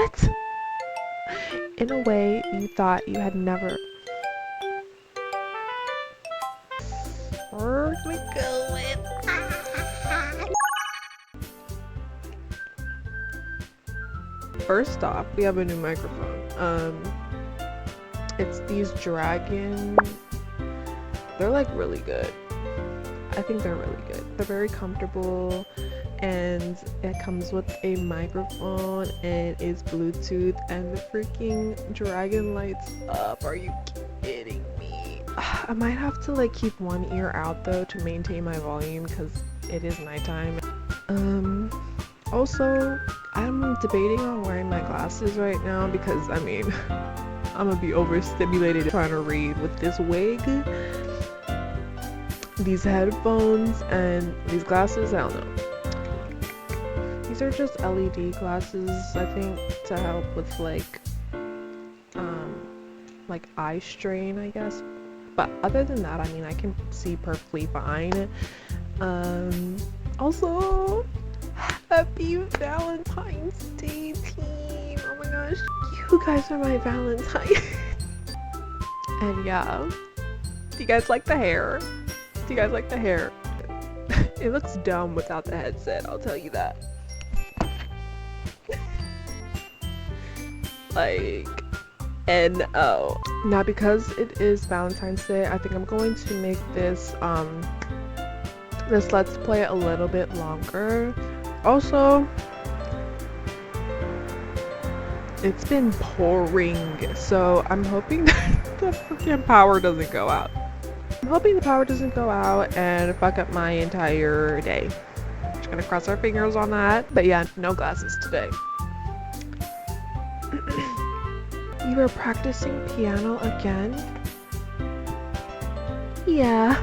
What? In a way you thought you had never. Where we going? First off, we have a new microphone. It's these Dragon. They're like really good. I think they're really good. They're very comfortable, and it comes with a microphone and it's Bluetooth, and the freaking Dragon lights up. Are you kidding me? I might have to like keep one ear out though to maintain my volume because it is nighttime. Also, I'm debating on wearing my glasses right now because I mean I'm gonna be overstimulated trying to read with this wig, these headphones, and these glasses. I don't know. These are just LED glasses, I think, to help with like eye strain, I guess. But other than that, I mean, I can see perfectly fine. Also, happy Valentine's Day, team! Oh my gosh, you guys are my Valentine. And yeah, do you guys like the hair? Do you guys like the hair? It looks dumb without the headset, I'll tell you that. Like, no. Now, because it is Valentine's Day, I think I'm going to make this this Let's Play a little bit longer. Also, it's been pouring, so I'm hoping that the freaking power doesn't go out. I'm hoping the power doesn't go out and fuck up my entire day. Just gonna cross our fingers on that. But yeah, no glasses today. You were practicing piano again? Yeah.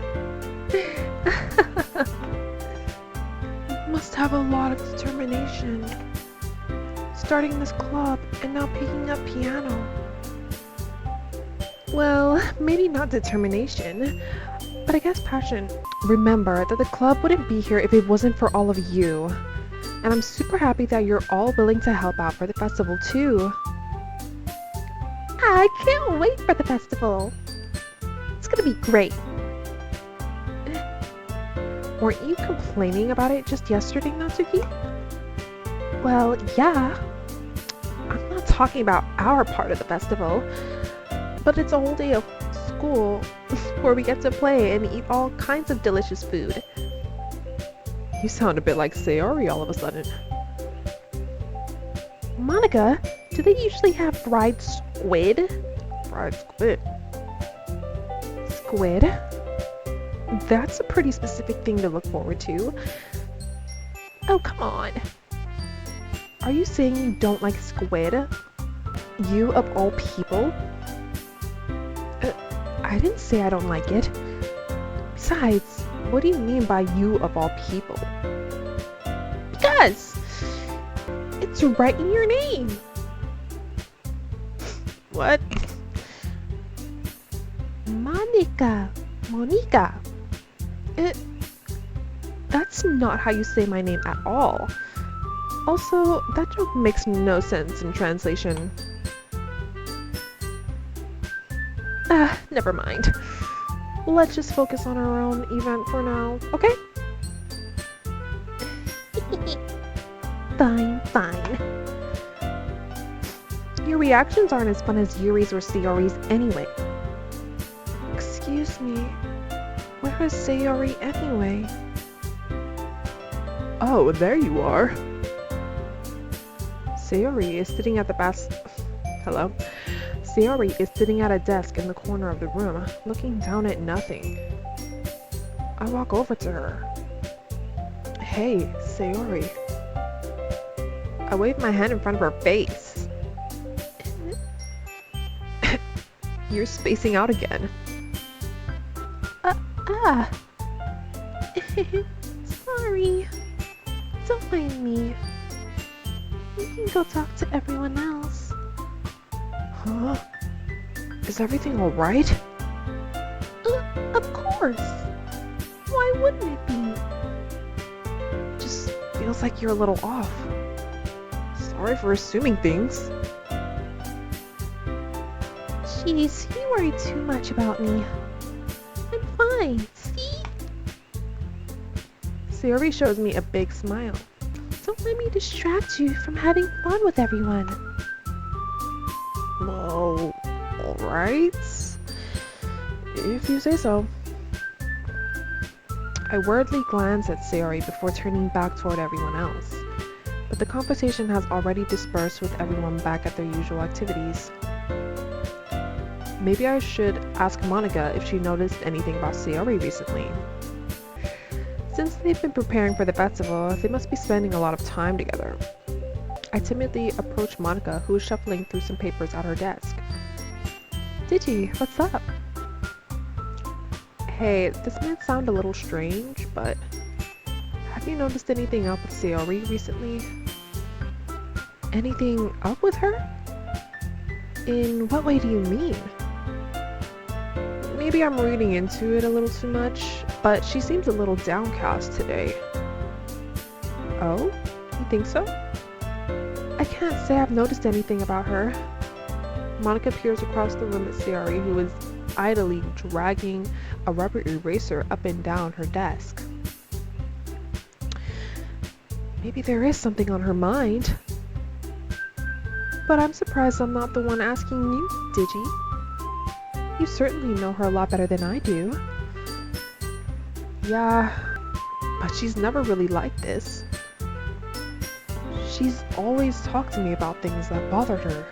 You must have a lot of determination. Starting this club and now picking up piano. Well, maybe not determination, but I guess passion. Remember that the club wouldn't be here if it wasn't for all of you. And I'm super happy that you're all willing to help out for the festival too. I can't wait for the festival. It's gonna be great. Weren't you complaining about it just yesterday, Natsuki? Well, yeah. I'm not talking about our part of the festival, but it's a whole day of school where we get to play and eat all kinds of delicious food. You sound a bit like Sayori all of a sudden. Monica, do they usually have fried squid? Fried squid? Squid? That's a pretty specific thing to look forward to. Oh, come on. Are you saying you don't like squid? You of all people? I didn't say I don't like it. Besides, what do you mean by you of all people? Because it's right in your name. What? Monica. That's not how you say my name at all. Also, that joke makes no sense in translation. Never mind. Let's just focus on our own event for now, okay? Fine. Your reactions aren't as fun as Yuri's or Sayori's anyway. Excuse me, where is Sayori anyway? Oh, there you are. Sayori is sitting at the Hello? Sayori is sitting at a desk in the corner of the room, looking down at nothing. I walk over to her. Hey, Sayori. I wave my hand in front of her face. You're spacing out again. Sorry. Don't mind me. You can go talk to everyone else. Huh? Is everything alright? Of course. Why wouldn't it be? Just feels like you're a little off. Sorry for assuming things. Jeez, you worry too much about me. I'm fine, see? Sayori shows me a big smile. Don't let me distract you from having fun with everyone. Well, alright. If you say so. I worriedly glance at Sayori before turning back toward everyone else. But the conversation has already dispersed with everyone back at their usual activities. Maybe I should ask Monica if she noticed anything about Sayori recently. Since they've been preparing for the festival, they must be spending a lot of time together. I timidly approach Monica, who is shuffling through some papers at her desk. Digi, what's up? Hey, this might sound a little strange, but have you noticed anything up with Sayori recently? Anything up with her? In what way do you mean? Maybe I'm reading into it a little too much, but she seems a little downcast today. Oh? You think so? I can't say I've noticed anything about her. Monica peers across the room at Sayori, who is idly dragging a rubber eraser up and down her desk. Maybe there is something on her mind. But I'm surprised I'm not the one asking you, Digi. You certainly know her a lot better than I do. Yeah, but she's never really like this. She's always talked to me about things that bothered her.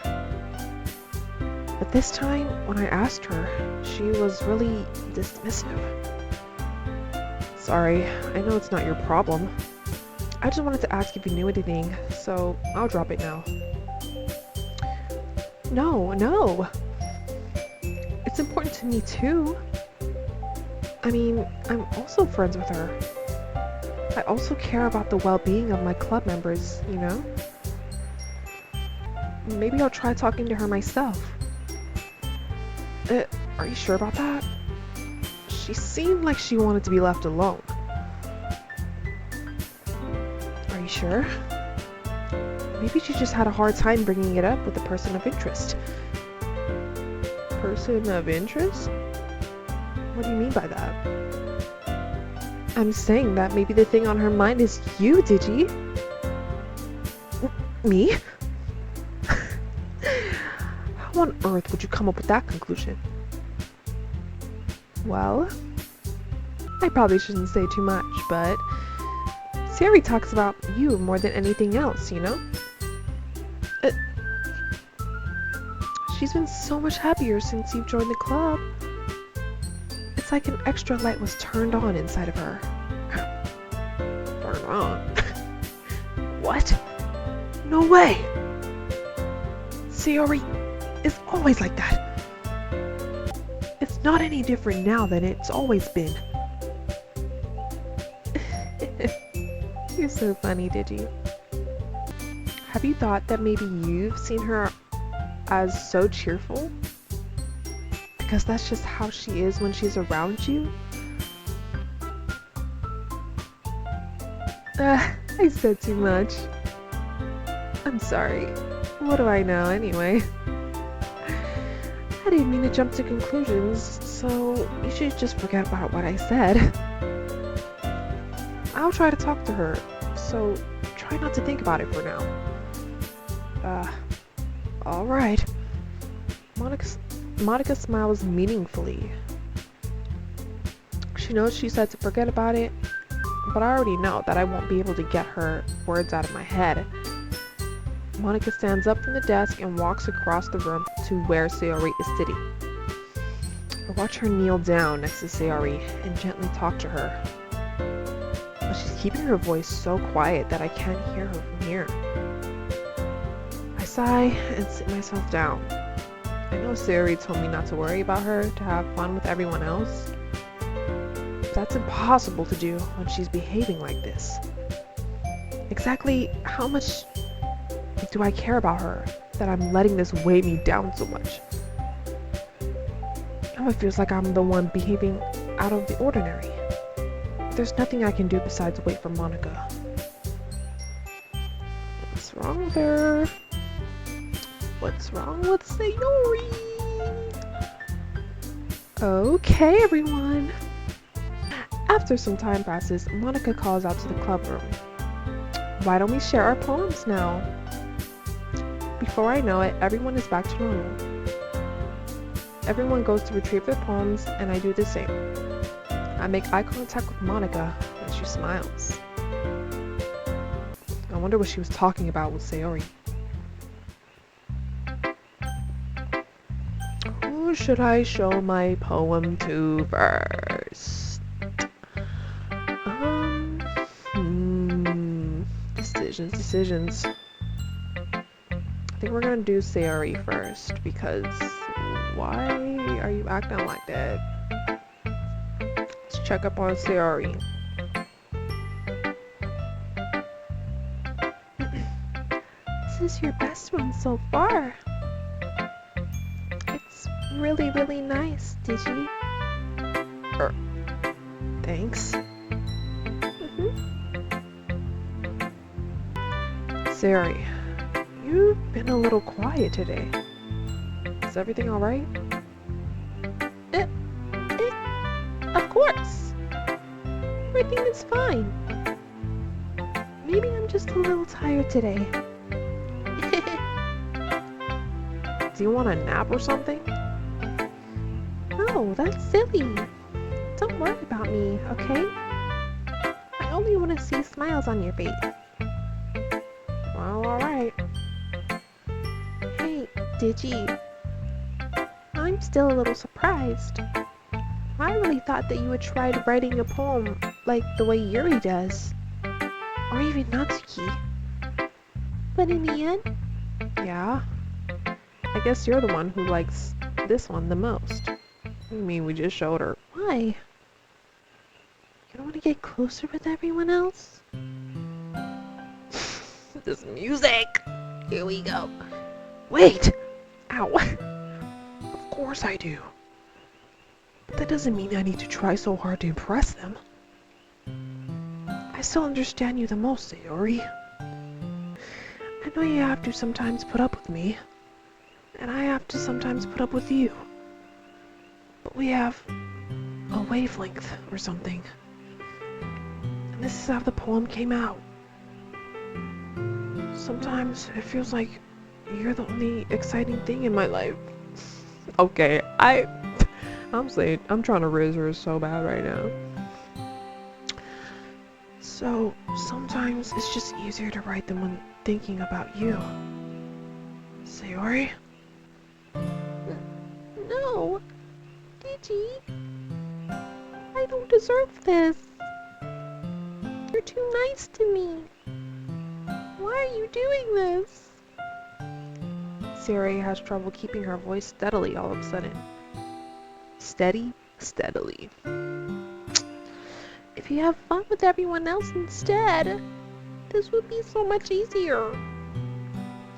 But this time, when I asked her, she was really dismissive. Sorry, I know it's not your problem. I just wanted to ask if you knew anything, so I'll drop it now. No. It's important to me too. I mean, I'm also friends with her. I also care about the well-being of my club members, you know? Maybe I'll try talking to her myself. Are you sure about that? She seemed like she wanted to be left alone. Are you sure? Maybe she just had a hard time bringing it up with a person of interest. Person of interest? What do you mean by that? I'm saying that maybe the thing on her mind is you, Digi. Me? How on earth would you come up with that conclusion? Well, I probably shouldn't say too much, but Sayori talks about you more than anything else, you know? She's been so much happier since you've joined the club. It's like an extra light was turned on inside of her. Turned on? What? No way! Sayori is always like that. It's not any different now than it's always been. You're so funny, Digi. Have you thought that maybe you've seen her as so cheerful? Because that's just how she is when she's around you? I said too much. I'm sorry. What do I know anyway? I didn't mean to jump to conclusions, so you should just forget about what I said. I'll try to talk to her, so try not to think about it for now. Alright. Monica smiles meaningfully. She knows she said to forget about it, but I already know that I won't be able to get her words out of my head. Monica stands up from the desk and walks across the room to where Sayori is sitting. I watch her kneel down next to Sayori and gently talk to her. But she's keeping her voice so quiet that I can't hear her from here. I sigh and sit myself down. I know Sayori told me not to worry about her, to have fun with everyone else. But that's impossible to do when she's behaving like this. Exactly how much do I care about her that I'm letting this weigh me down so much? Now it feels like I'm the one behaving out of the ordinary. There's nothing I can do besides wait for Monica. What's wrong? wrong with her? What's wrong with Sayori? Okay, everyone. After some time passes, Monica calls out to the club room. Why don't we share our poems now? Before I know it, everyone is back to normal. Everyone goes to retrieve their poems, and I do the same. I make eye contact with Monica, and she smiles. I wonder what she was talking about with Sayori. Who should I show my poem to first? Decisions. I think we're gonna do Sayori first, because why are you acting like that? Let's check up on Sayori. This is your best one so far. It's really, really nice, Digi. Thanks. Sayori, you've been a little quiet today. Is everything alright? Of course. Everything is fine. Maybe I'm just a little tired today. Do you want a nap or something? No, that's silly. Don't worry about me, okay? I only want to see smiles on your face. Well, alright. Hey, Digi. I'm still a little surprised. I really thought that you had tried writing a poem like the way Yuri does. Or even Natsuki. But in the end? Yeah. I guess you're the one who likes this one the most. I mean, we just showed her. Why? You don't want to get closer with everyone else? This music! Here we go. Wait! Ow! Of course I do. But that doesn't mean I need to try so hard to impress them. I still understand you the most, Sayori. I know you have to sometimes put up with me. And I have to sometimes put up with you. But we have a wavelength or something. And this is how the poem came out. Sometimes it feels like you're the only exciting thing in my life. Okay, I'm saying, I'm trying to raise her so bad right now. So, sometimes it's just easier to write them when thinking about you. Sayori? No! Digi! I don't deserve this! You're too nice to me! Why are you doing this? Sayori has trouble keeping her voice steadily all of a sudden. Steadily. If you have fun with everyone else instead, this would be so much easier.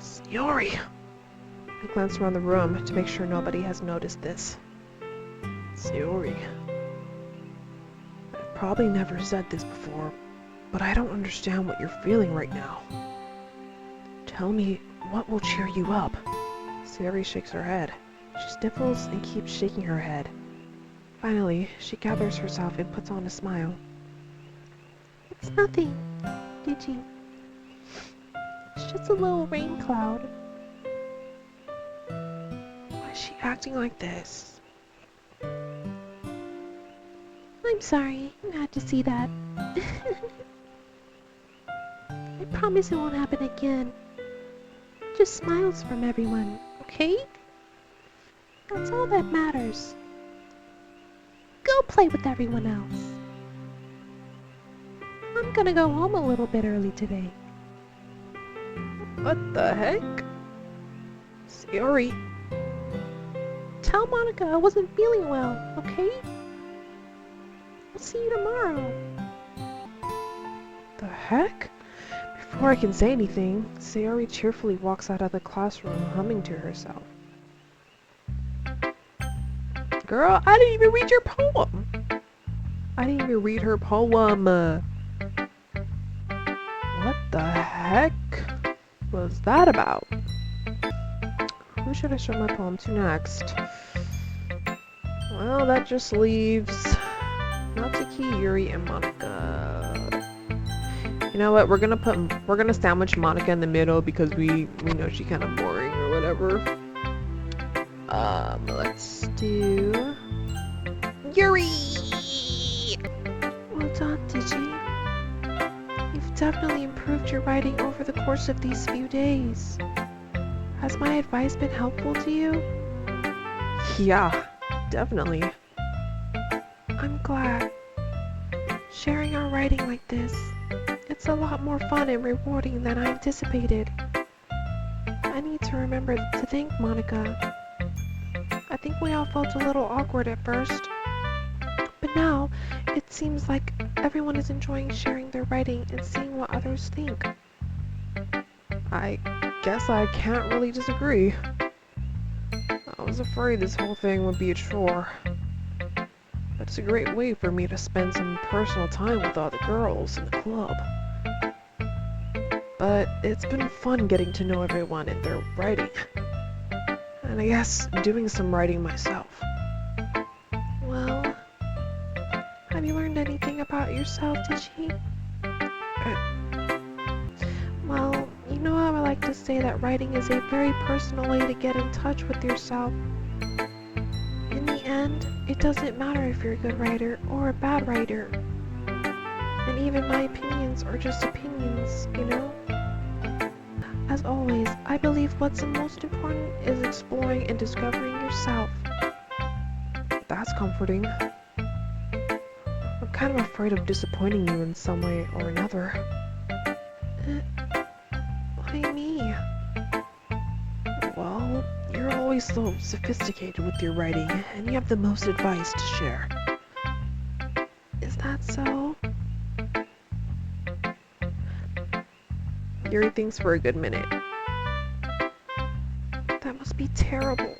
Sayori! I glance around the room to make sure nobody has noticed this. Sayori. I've probably never said this before, but I don't understand what you're feeling right now. Tell me what will cheer you up. Sayori shakes her head. She sniffles and keeps shaking her head. Finally, she gathers herself and puts on a smile. It's nothing, Digi. It's just a little rain cloud. Why is she acting like this? I'm sorry, you had to see that. I promise it won't happen again. Just smiles from everyone, okay? That's all that matters. Go play with everyone else. I'm gonna go home a little bit early today. What the heck? Sayori. Tell Monica I wasn't feeling well, okay? I'll see you tomorrow. The heck? Before I can say anything, Sayori cheerfully walks out of the classroom humming to herself. Girl, I didn't even read your poem! I didn't even read her poem! What the heck? was that about? Who should I show my poem to next? Well, that just leaves Natsuki, Yuri, and Monica. You know what? We're gonna sandwich Monica in the middle because we know she's kind of boring or whatever. Let's do Yuri. Well done, Digi. You've definitely improved your writing over the course of these few days. Has my advice been helpful to you? Yeah, definitely. I'm glad. Sharing our writing like this, it's a lot more fun and rewarding than I anticipated. I need to remember to thank Monica. I think we all felt a little awkward at first, but now it seems like everyone is enjoying sharing their writing and seeing what others think. I guess I can't really disagree. I was afraid this whole thing would be a chore. But it's a great way for me to spend some personal time with all the girls in the club. But it's been fun getting to know everyone and their writing. And I guess doing some writing myself. Well, have you learned anything about yourself, Digi? Well, you know how I like to say that writing is a very personal way to get in touch with yourself. In the end, it doesn't matter if you're a good writer or a bad writer. And even my opinions are just opinions, you know? As always, I believe what's the most important is exploring and discovering yourself. That's comforting. I'm kind of afraid of disappointing you in some way or another. Why me? Well, you're always so sophisticated with your writing, and you have the most advice to share. Is that so? Yuri thinks for a good minute. That must be terrible.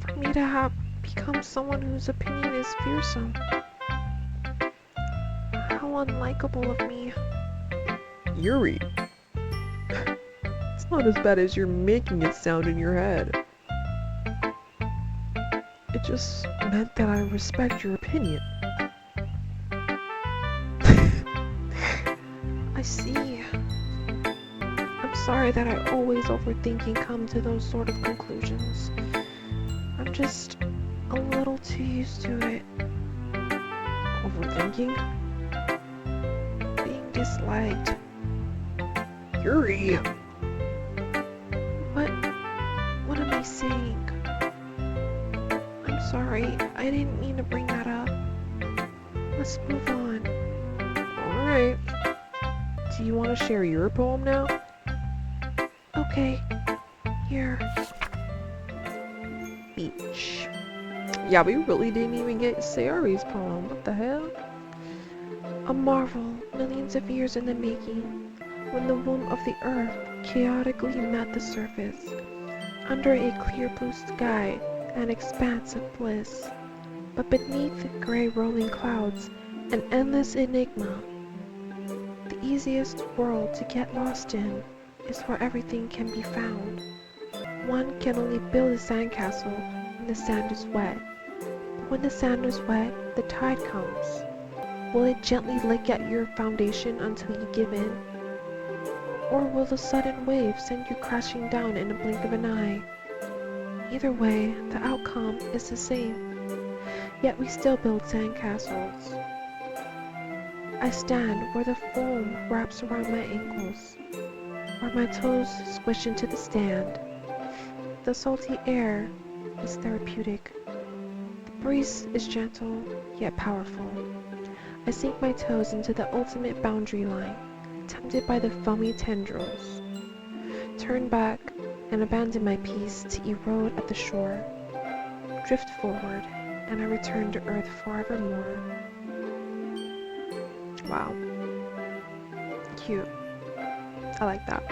For me to have become someone whose opinion is fearsome. How unlikable of me. Yuri. It's not as bad as you're making it sound in your head. It just meant that I respect your opinion. I see. I'm sorry that I always overthink and come to those sort of conclusions. I'm just a little too used to it. Overthinking? Being disliked. Yuri! What am I saying? I'm sorry, I didn't mean to bring that up. Let's move on. Alright. Do you want to share your poem now? Okay. Here. Beach. Yeah, we really didn't even get Sayori's poem. What the hell? A marvel, millions of years in the making, when the womb of the earth chaotically met the surface, under a clear blue sky, an expanse of bliss. But beneath the gray rolling clouds, an endless enigma. The easiest world to get lost in is where everything can be found. One can only build a sandcastle when the sand is wet. But when the sand is wet, the tide comes. Will it gently lick at your foundation until you give in? Or will the sudden wave send you crashing down in a blink of an eye? Either way, the outcome is the same. Yet we still build sandcastles. I stand where the foam wraps around my ankles, where my toes squish into the stand. The salty air is therapeutic. The breeze is gentle, yet powerful. I sink my toes into the ultimate boundary line, tempted by the foamy tendrils. Turn back and abandon my peace to erode at the shore. Drift forward, and I return to earth forevermore. Wow. Cute. I like that.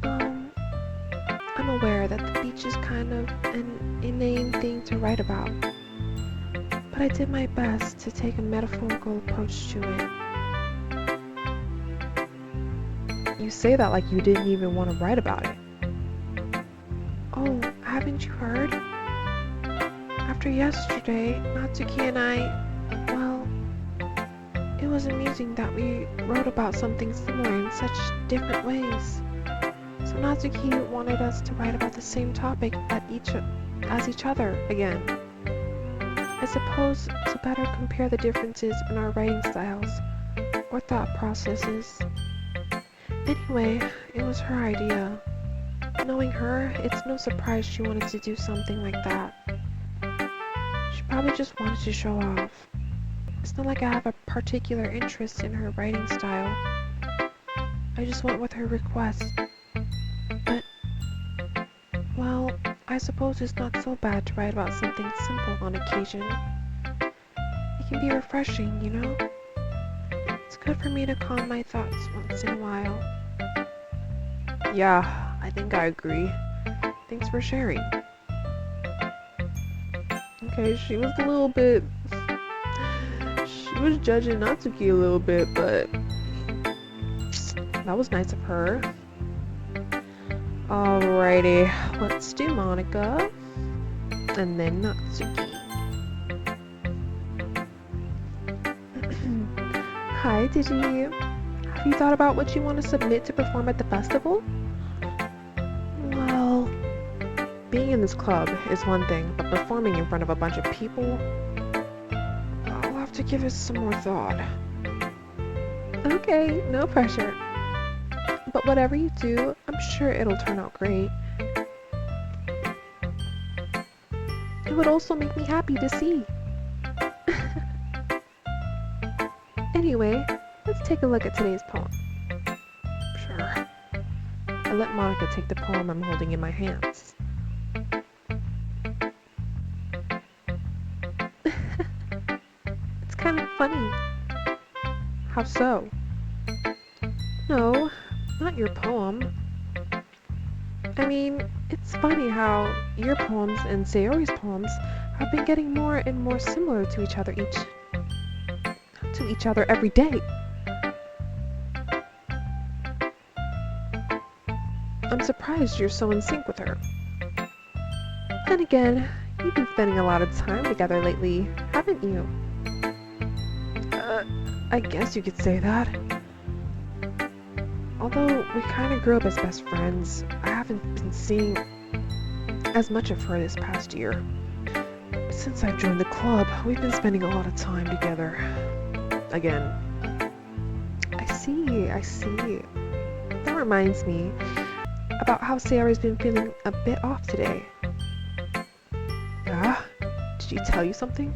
I'm aware that the beach is kind of an inane thing to write about, but I did my best to take a metaphorical approach to it. You say that like you didn't even want to write about it. Oh, haven't you heard? After yesterday, Natsuki and I, well, it was amusing that we wrote about something similar in such different ways. So Natsuki wanted us to write about the same topic as each other again. I suppose to better compare the differences in our writing styles or thought processes. Anyway, it was her idea. Knowing her, it's no surprise she wanted to do something like that. She probably just wanted to show off. It's not like I have a particular interest in her writing style. I just went with her request. But, well, I suppose it's not so bad to write about something simple on occasion. It can be refreshing, you know? It's good for me to calm my thoughts once in a while. Yeah, I think I agree. Thanks for sharing. Okay, she was a little bit... She was judging Natsuki a little bit, but... That was nice of her. Alrighty, let's do Monica. And then Natsuki. Hi, Digi. Have you thought about what you want to submit to perform at the festival? Well, being in this club is one thing, but performing in front of a bunch of people, I'll have to give it some more thought. Okay, no pressure. But whatever you do, I'm sure it'll turn out great. It would also make me happy to see. Anyway, let's take a look at today's poem. Sure. I let Monica take the poem I'm holding in my hands. It's kind of funny. How so? No, not your poem. I mean, it's funny how your poems and Sayori's poems have been getting more and more similar to each other every day. I'm surprised you're so in sync with her. Then again, you've been spending a lot of time together lately, haven't you? I guess you could say that. Although we kind of grew up as best friends, I haven't been seeing as much of her this past year. But since I've joined the club, we've been spending a lot of time together. Again. I see. That reminds me about how Sayori's been feeling a bit off today. Yeah? Did she tell you something?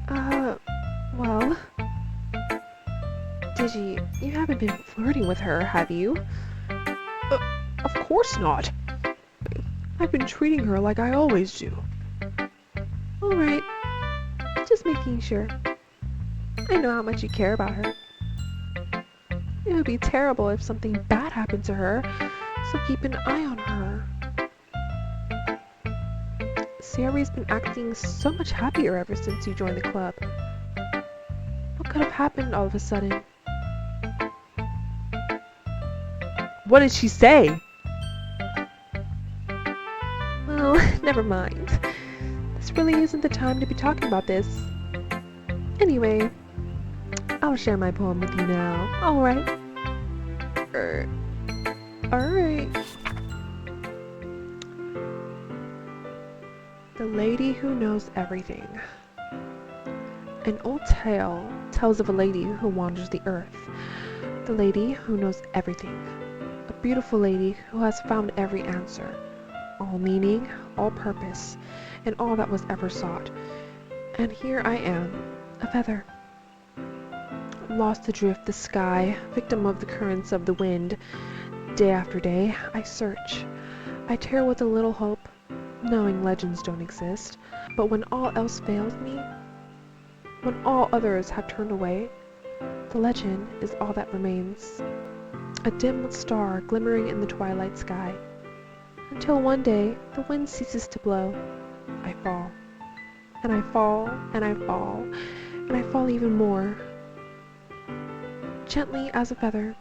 Well... Digi, you haven't been flirting with her, have you? Of course not. I've been treating her like I always do. Alright. Just making sure. I know how much you care about her. It would be terrible if something bad happened to her, so keep an eye on her. Sayori's been acting so much happier ever since you joined the club. What could have happened all of a sudden? What did she say? Well, never mind. This really isn't the time to be talking about this. Anyway, I'll share my poem with you now. Alright? Alright. The Lady Who Knows Everything. An old tale tells of a lady who wanders the earth. The lady who knows everything. A beautiful lady who has found every answer. All meaning, all purpose, and all that was ever sought. And here I am, a feather. Lost adrift the sky, victim of the currents of the wind. Day after day, I search. I tear with a little hope, knowing legends don't exist. But when all else fails me, when all others have turned away, the legend is all that remains. A dim star glimmering in the twilight sky. Until one day, the wind ceases to blow. I fall. And I fall, and I fall, and I fall even more. Gently as a feather,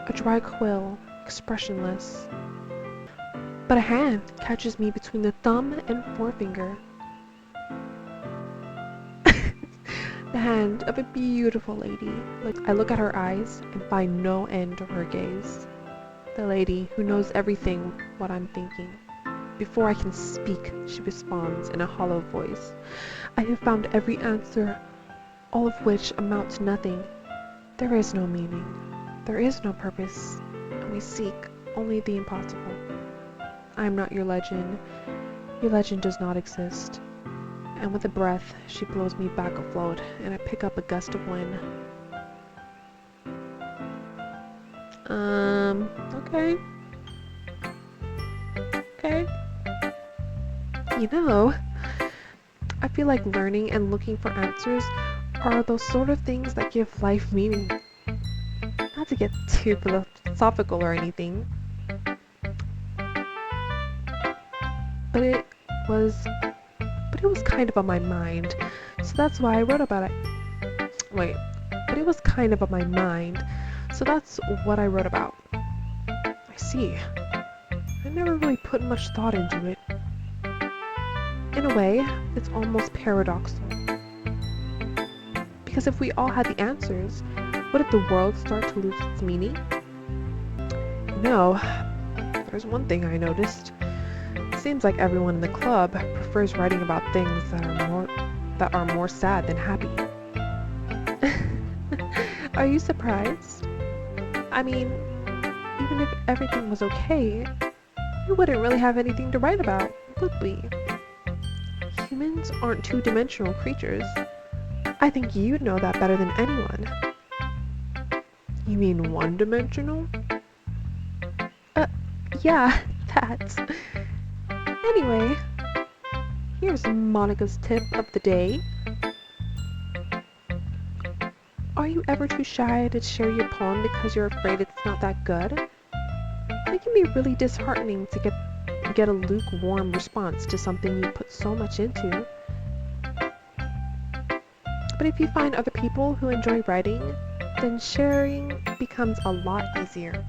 a dry quill, expressionless. But a hand catches me between the thumb and forefinger. The hand of a beautiful lady. I look at her eyes and find no end to her gaze. The lady who knows everything what I'm thinking. Before I can speak, she responds in a hollow voice. I have found every answer, all of which amount to nothing. There is no meaning. There is no purpose, and we seek only the impossible. I am not your legend. Your legend does not exist. And with a breath, she blows me back afloat, and I pick up a gust of wind. Okay. Okay. You know, I feel like learning and looking for answers are those sort of things that give life meaning. Not to get too philosophical or anything, but it was kind of on my mind, so that's why I wrote about it. Wait, but it was kind of on my mind, so that's what I wrote about. I see. I never really put much thought into it. In a way, it's almost paradoxical. Because if we all had the answers, wouldn't the world start to lose its meaning? No, there's one thing I noticed. It seems like everyone in the club prefers writing about things that are more sad than happy. Are you surprised? I mean, even if everything was okay, we wouldn't really have anything to write about, would we? Humans aren't two-dimensional creatures. I think you'd know that better than anyone. You mean one-dimensional? Yeah, that. Anyway, here's Monica's tip of the day. Are you ever too shy to share your poem because you're afraid it's not that good? It can be really disheartening to get a lukewarm response to something you put so much into. But if you find other people who enjoy writing, then sharing becomes a lot easier.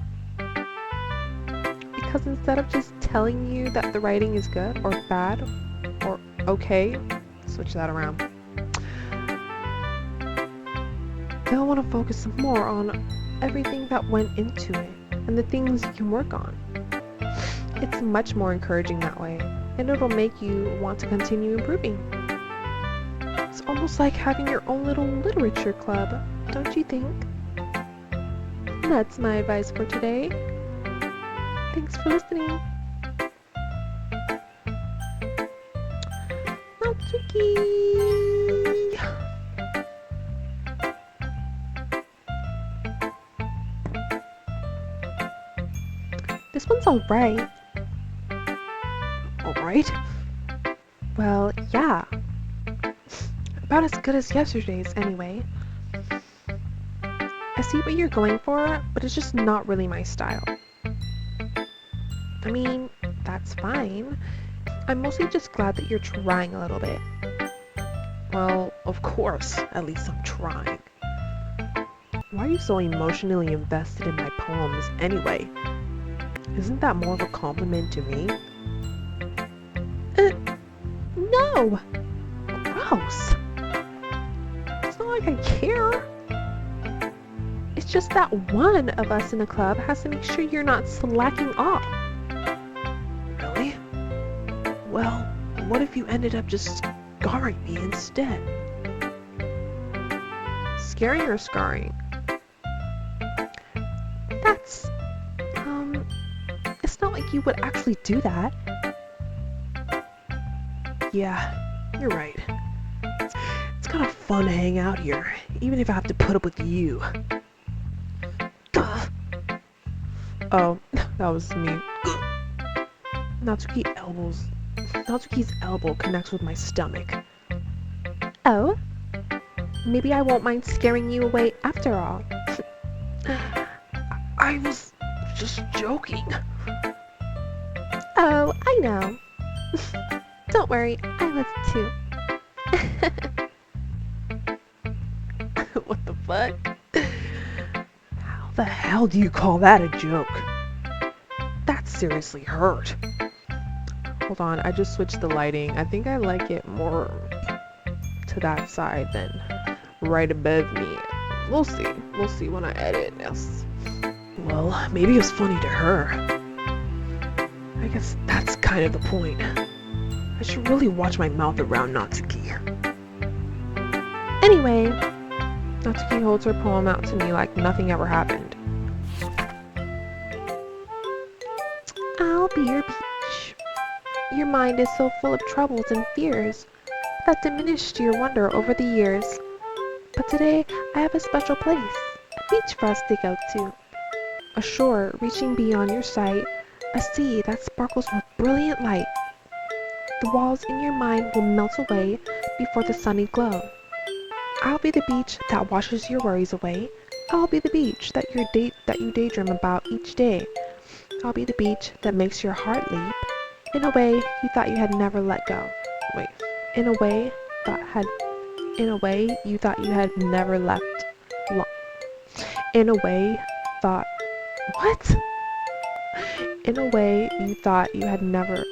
Because instead of just telling you that the writing is good or bad or okay, switch that around. They'll want to focus more on everything that went into it and the things you can work on. It's much more encouraging that way, and it'll make you want to continue improving. It's almost like having your own little literature club, don't you think? That's my advice for today. Thanks for listening. Natsuki! This one's alright. Alright? Well, yeah. About as good as yesterday's, anyway. I see what you're going for, but it's just not really my style. I mean, that's fine. I'm mostly just glad that you're trying a little bit. Well, of course, at least I'm trying. Why are you so emotionally invested in my poems anyway? Isn't that more of a compliment to me? No! Gross! It's not like I care. It's just that one of us in the club has to make sure you're not slacking off. Really? Well, what if you ended up just scarring me instead? Scaring or scarring? That's... It's not like you would actually do that. Yeah, you're right. It's kind of fun to hang out here, even if I have to put up with you. Oh, that was me. Natsuki's elbow connects with my stomach. Oh? Maybe I won't mind scaring you away after all. I was just joking. Oh, I know. Don't worry, I was too. What the fuck? Wow, The hell do you call that a joke? That seriously hurt. Hold on, I just switched the lighting. I think I like it more to that side than right above me. We'll see. We'll see when I edit this. Well, maybe it was funny to her. I guess that's kind of the point. I should really watch my mouth around Natsuki. Anyway, Natsuki holds her poem out to me like nothing ever happened. I'll be your beach. Your mind is so full of troubles and fears that diminished your wonder over the years. But today, I have a special place, a beach for us to go to. A shore reaching beyond your sight, a sea that sparkles with brilliant light. The walls in your mind will melt away before the sunny glow. I'll be the beach that washes your worries away. I'll be the beach that you daydream about each day. I'll be the beach that makes your heart leap in a way you thought you had never let go. Wait, in a way you thought you had never left. In a way thought what? In a way you thought you had never.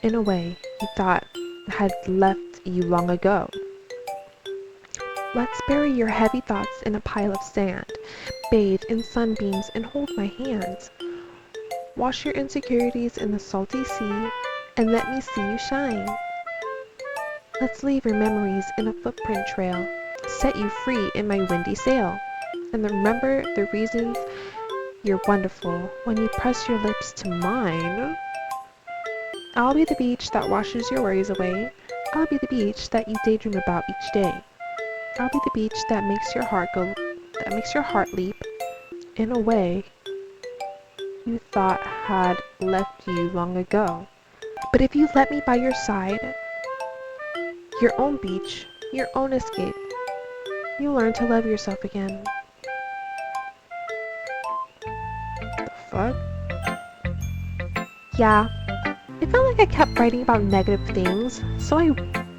In a way you thought had left you long ago. Let's bury your heavy thoughts in a pile of sand, bathe in sunbeams and hold my hands. Wash your insecurities in the salty sea and let me see you shine. Let's leave your memories in a footprint trail, set you free in my windy sail, and remember the reasons you're wonderful when you press your lips to mine. I'll be the beach that washes your worries away. I'll be the beach that you daydream about each day. I'll be the beach that makes your heart leap in a way you thought had left you long ago. But if you let me by your side, your own beach, your own escape, you'll learn to love yourself again. The fuck? Yeah. It felt like I kept writing about negative things, so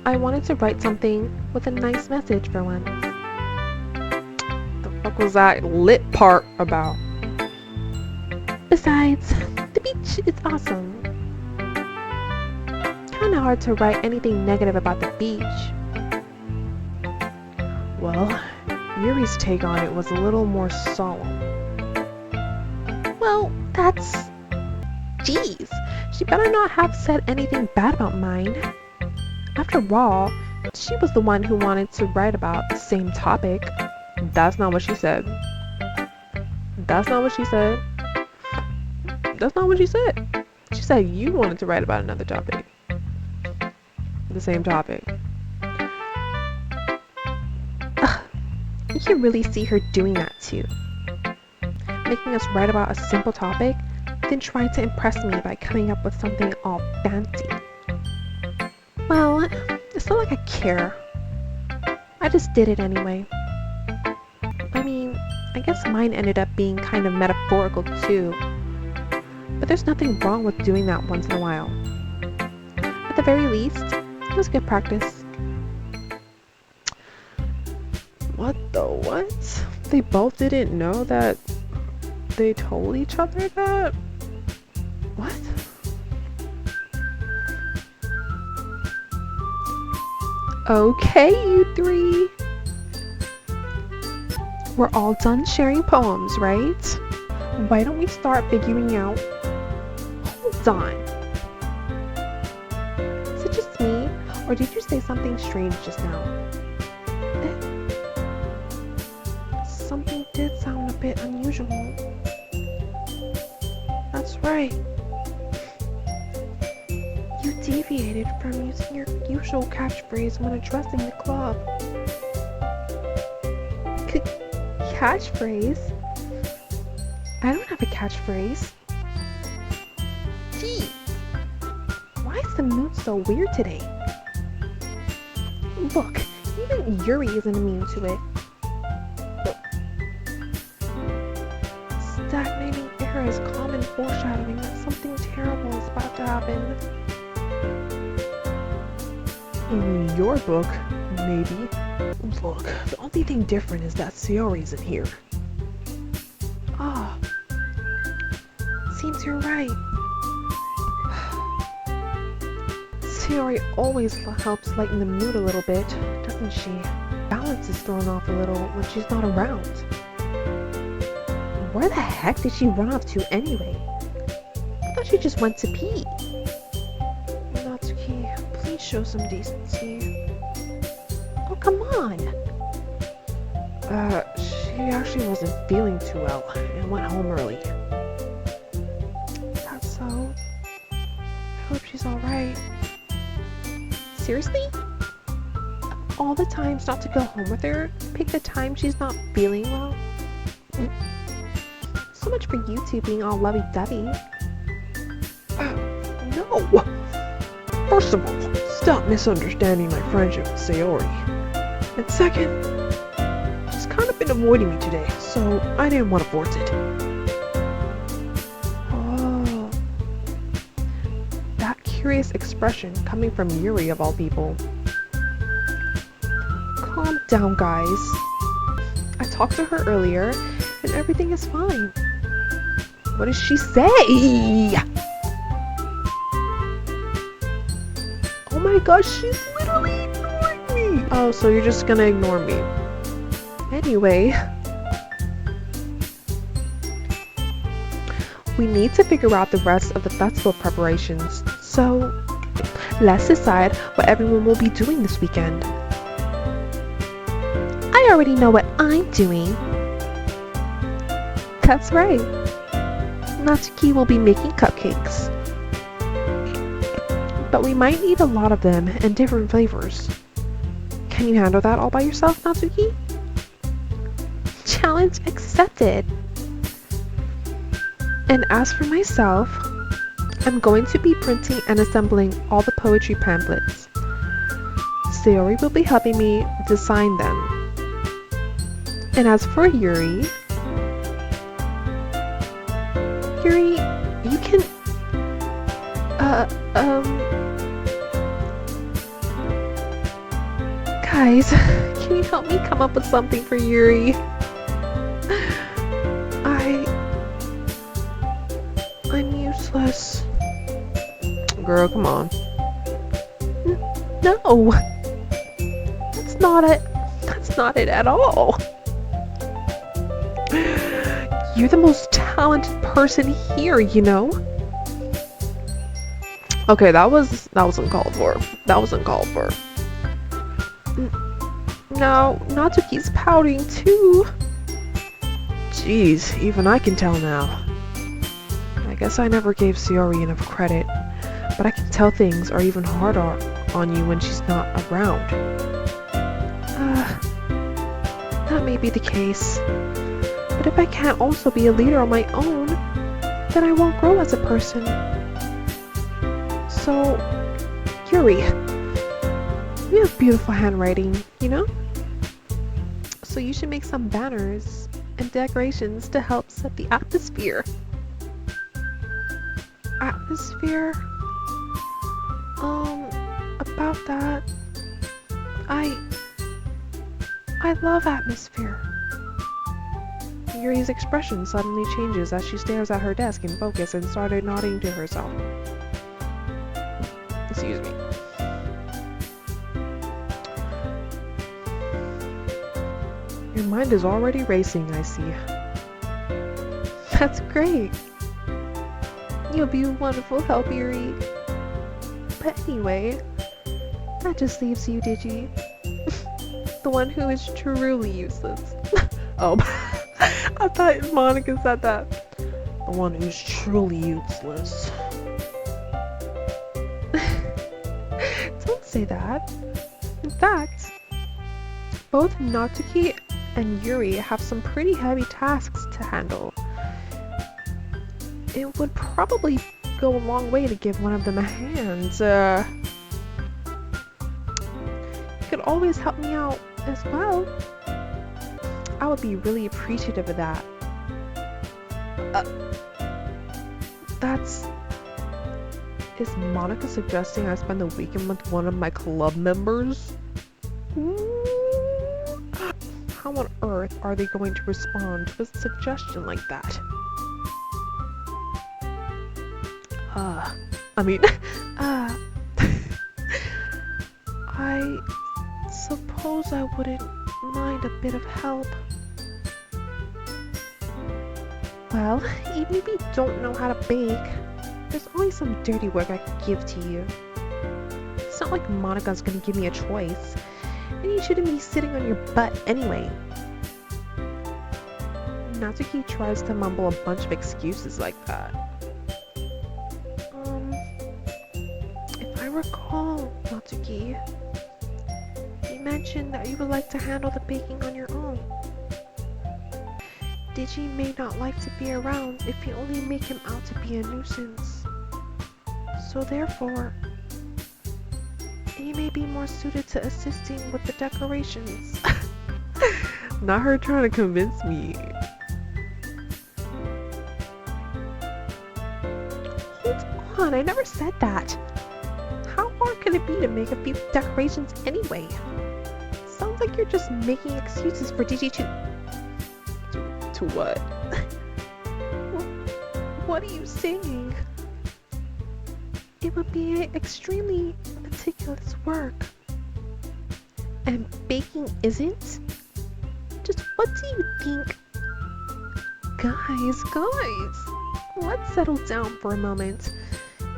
I wanted to write something with a nice message for once. The fuck was that lit part about? Besides, the beach is awesome. Kinda hard to write anything negative about the beach. Well, Yuri's take on it was a little more solemn. Well, that's... Jeez, she better not have said anything bad about mine. After all, she was the one who wanted to write about the same topic. That's not what she said. That's not what she said. That's not what she said. She said you wanted to write about another topic. The same topic. Ugh, you can really see her doing that too. Making us write about a simple topic, then trying to impress me by coming up with something all fancy. Well, it's not like I care. I just did it anyway. I mean, I guess mine ended up being kind of metaphorical too. But there's nothing wrong with doing that once in a while. At the very least, it was good practice. What the what? They both didn't know that they told each other that? What? Okay, you three. We're all done sharing poems, right? Why don't we start figuring out... Hold on. Is it just me, or did you say something strange just now? Something did sound a bit unusual. That's right. You deviated from using your usual catchphrase when addressing the club. Catchphrase? I don't have a catchphrase. Gee, why is the mood so weird today? Look, even Yuri isn't immune to it. Stagnating air is common foreshadowing that something terrible is about to happen. In your book, maybe. Look, the only thing different is that Sayori's in here. Ah, seems you're right. Sayori always helps lighten the mood a little bit, doesn't she? Balance is thrown off a little when she's not around. Where the heck did she run off to anyway? I thought she just went to pee. Natsuki, please show some decency. Oh, come on! She actually wasn't feeling too well and went home early. That's so. I hope she's alright. Seriously? All the times not to go home with her, pick the time she's not feeling well? So much for you two being all lovey-dovey. No! First of all, stop misunderstanding my friendship with Sayori. And second, she's kind of been avoiding me today, so I didn't want to force it. Oh. That curious expression coming from Yuri of all people. Calm down, guys. I talked to her earlier, and everything is fine. What does she say? Oh my gosh, she's literally ignoring me! Oh, so you're just gonna ignore me. Anyway, we need to figure out the rest of the festival preparations, so let's decide what everyone will be doing this weekend. I already know what I'm doing. That's right. Natsuki will be making cupcakes. But we might need a lot of them and different flavors. Can you handle that all by yourself, Natsuki? Challenge accepted. And as for myself, I'm going to be printing and assembling all the poetry pamphlets. Sayori will be helping me design them. And as for Yuri, you can, guys, can you help me come up with something for Yuri? I'm useless. Girl, come on. No! That's not it at all. You're the most talented person here, you know? Okay, that was uncalled for. That was uncalled for. Now, Natsuki's pouting too. Jeez, even I can tell now. I guess I never gave Sayori enough credit, but I can tell things are even harder on you when she's not around. That may be the case. But if I can't also be a leader on my own, then I won't grow as a person. So, Yuri, you have beautiful handwriting, you know? So you should make some banners and decorations to help set the atmosphere. Atmosphere? About that, I love atmosphere. Yuri's expression suddenly changes as she stares at her desk in focus and started nodding to herself. Excuse me. Your mind is already racing, I see. That's great. You'll be a wonderful help, Yuri. But anyway, that just leaves you, Digi. The one who is truly useless. Oh, I thought Monica said that. The one who's truly useless. Don't say that. In fact, both Natsuki and Yuri have some pretty heavy tasks to handle. It would probably go a long way to give one of them a hand. You could always help me out as well. I would be really appreciative of that. Is Monica suggesting I spend the weekend with one of my club members? how on earth are they going to respond to a suggestion like that? I mean, I suppose I wouldn't mind a bit of help. Well, even if you don't know how to bake, there's always some dirty work I could give to you. It's not like Monika's gonna give me a choice, and you shouldn't be sitting on your butt anyway. Natsuki tries to mumble a bunch of excuses like that. If I recall, Natsuki, you mentioned that you would like to handle the baking on your own. Digi may not like to be around if you only make him out to be a nuisance. So therefore, he may be more suited to assisting with the decorations. Not her trying to convince me. Hold on, I never said that. How hard could it be to make a few decorations anyway? Sounds like you're just making excuses for Digi To what? What are you saying? It would be extremely meticulous work. And baking isn't? Just what do you think? Guys, let's settle down for a moment.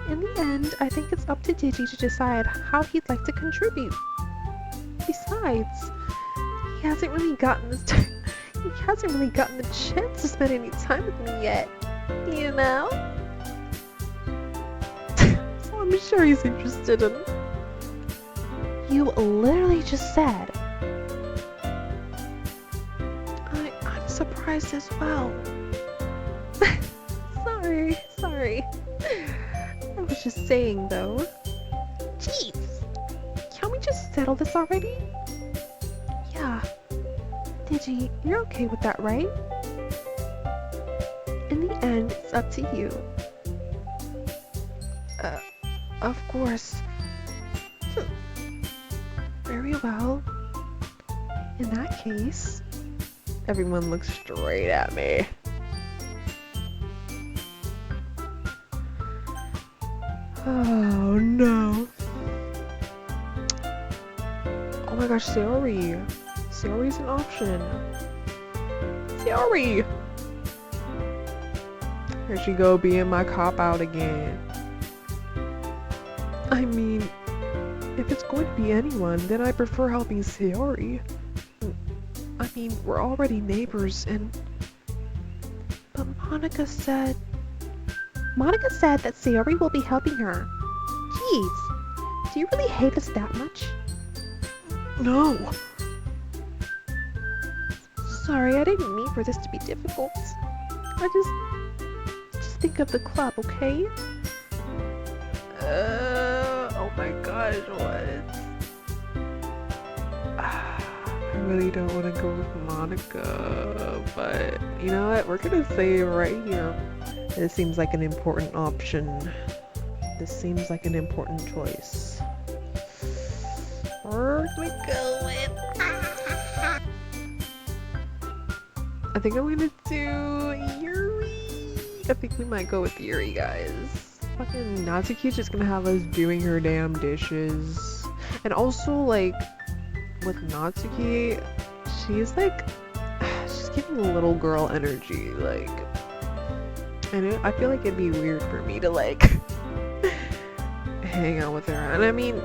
In the end, I think it's up to Digi to decide how he'd like to contribute. Besides, he hasn't really gotten the chance to spend any time with me yet, you know? So I'm sure he's interested in... You literally just said... I'm surprised as well. Sorry. I was just saying though. Jeez! Can't we just settle this already? Yeah. Digi, you're okay with that, right? In the end, it's up to you. Of course. Very well. In that case... Everyone looks straight at me. Oh no. Oh my gosh, Sayori. Sayori's an option. Sayori! Here she go, being my cop-out again. I mean, if it's going to be anyone, then I prefer helping Sayori. I mean, we're already neighbors and... But Monika said that Sayori will be helping her. Jeez, do you really hate us that much? No! Sorry, I didn't mean for this to be difficult. I just think of the club, okay? Oh my gosh, what? I really don't want to go with Monika, but you know what? We're gonna say right here. This seems like an important option. This seems like an important choice. Where do we go with? I think I'm gonna do Yuri. I think we might go with Yuri, guys. Fucking Natsuki's just gonna have us doing her damn dishes. And also, like, with Natsuki, she's like, she's giving little girl energy, like, and I feel like it'd be weird for me to, like, hang out with her. And I mean,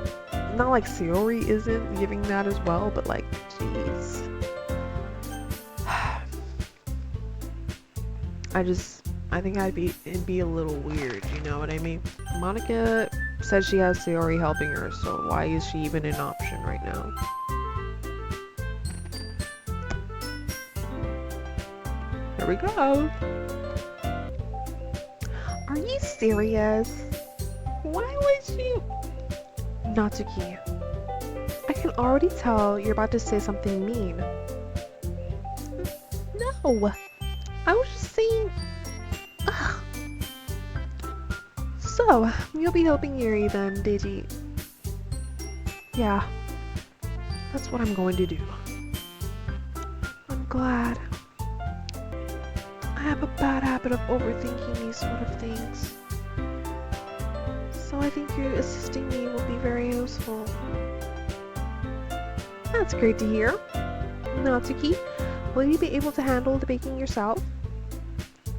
not like Sayori isn't giving that as well, but like, jeez. I think it'd be a little weird, you know what I mean? Monika says she has Sayori helping her, so why is she even an option right now? Here we go. Are you serious? Why would you? Natsuki, I can already tell you're about to say something mean. No, I was just saying... Ugh. So, you'll be helping Yuri then, Digi? Yeah, that's what I'm going to do. glad. I have a bad habit of overthinking these sort of things. So I think you assisting me will be very useful. That's great to hear. Natsuki, will you be able to handle the baking yourself?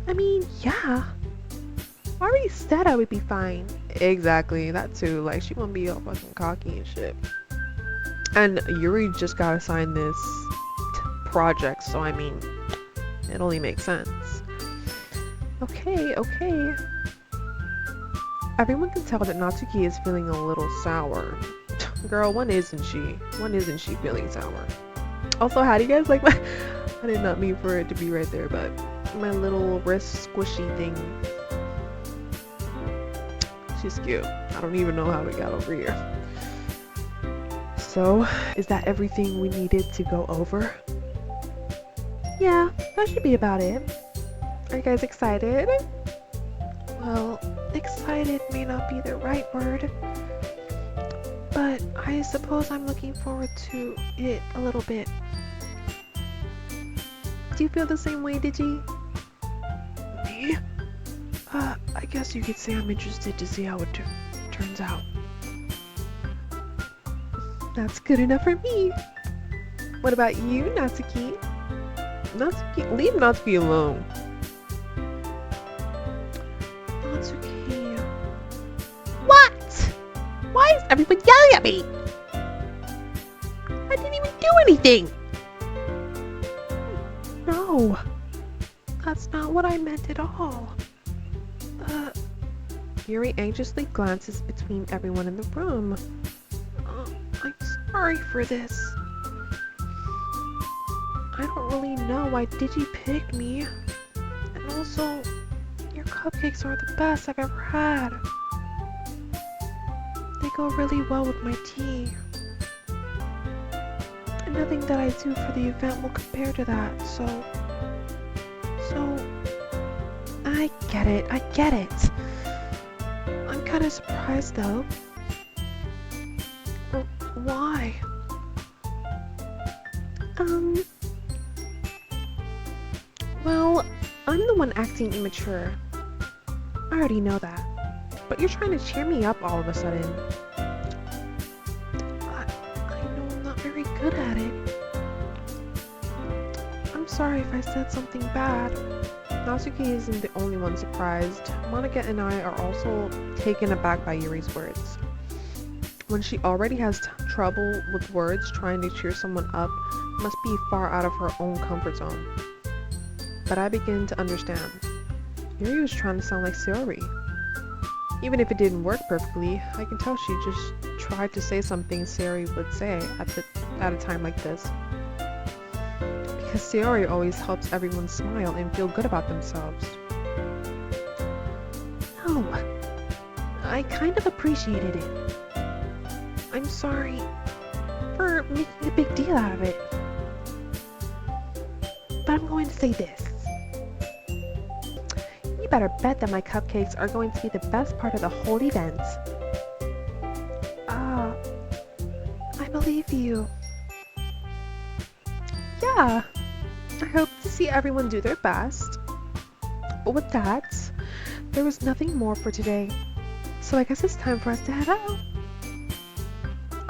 I mean, yeah. I already said I would be fine. Exactly, that too. Like, she won't be all fucking cocky and shit. And Yuri just got assigned this project, so I mean, it only makes sense. Okay. Everyone can tell that Natsuki is feeling a little sour. Girl, when isn't she? When isn't she feeling sour? Also, how do you guys like my... I did not mean for it to be right there, but my little wrist squishy thing. She's cute. I don't even know how we got over here. So, is that everything we needed to go over? Yeah, that should be about it. Are you guys excited? Well, excited may not be the right word, but I suppose I'm looking forward to it a little bit. Do you feel the same way, Digi? Me? I guess you could say I'm interested to see how it turns out. That's good enough for me. What about you, Natsuki? Natsuki, leave Natsuki alone. Natsuki. What? Why is everyone yelling at me? I didn't even do anything. No, that's not what I meant at all. Yuri anxiously glances between everyone in the room. I'm sorry for this. I don't really know why Digi picked me. And also, your cupcakes are the best I've ever had. They go really well with my tea. And nothing that I do for the event will compare to that, so I get it. I'm kind of surprised though. Why? Well, I'm the one acting immature. I already know that. But you're trying to cheer me up all of a sudden. I know I'm not very good at it. I'm sorry if I said something bad. Natsuki isn't the only one surprised. Monika and I are also taken aback by Yuri's words. When she already has trouble with words, trying to cheer someone up must be far out of her own comfort zone. But I begin to understand. Yuri was trying to sound like Sayori. Even if it didn't work perfectly, I can tell she just tried to say something Sayori would say at a time like this. Because Sayori always helps everyone smile and feel good about themselves. No, I kind of appreciated it. I'm sorry for making a big deal out of it. But I'm going to say this. You better bet that my cupcakes are going to be the best part of the whole event. I believe you. Yeah, I hope to see everyone do their best. But with that, there was nothing more for today. So I guess it's time for us to head out.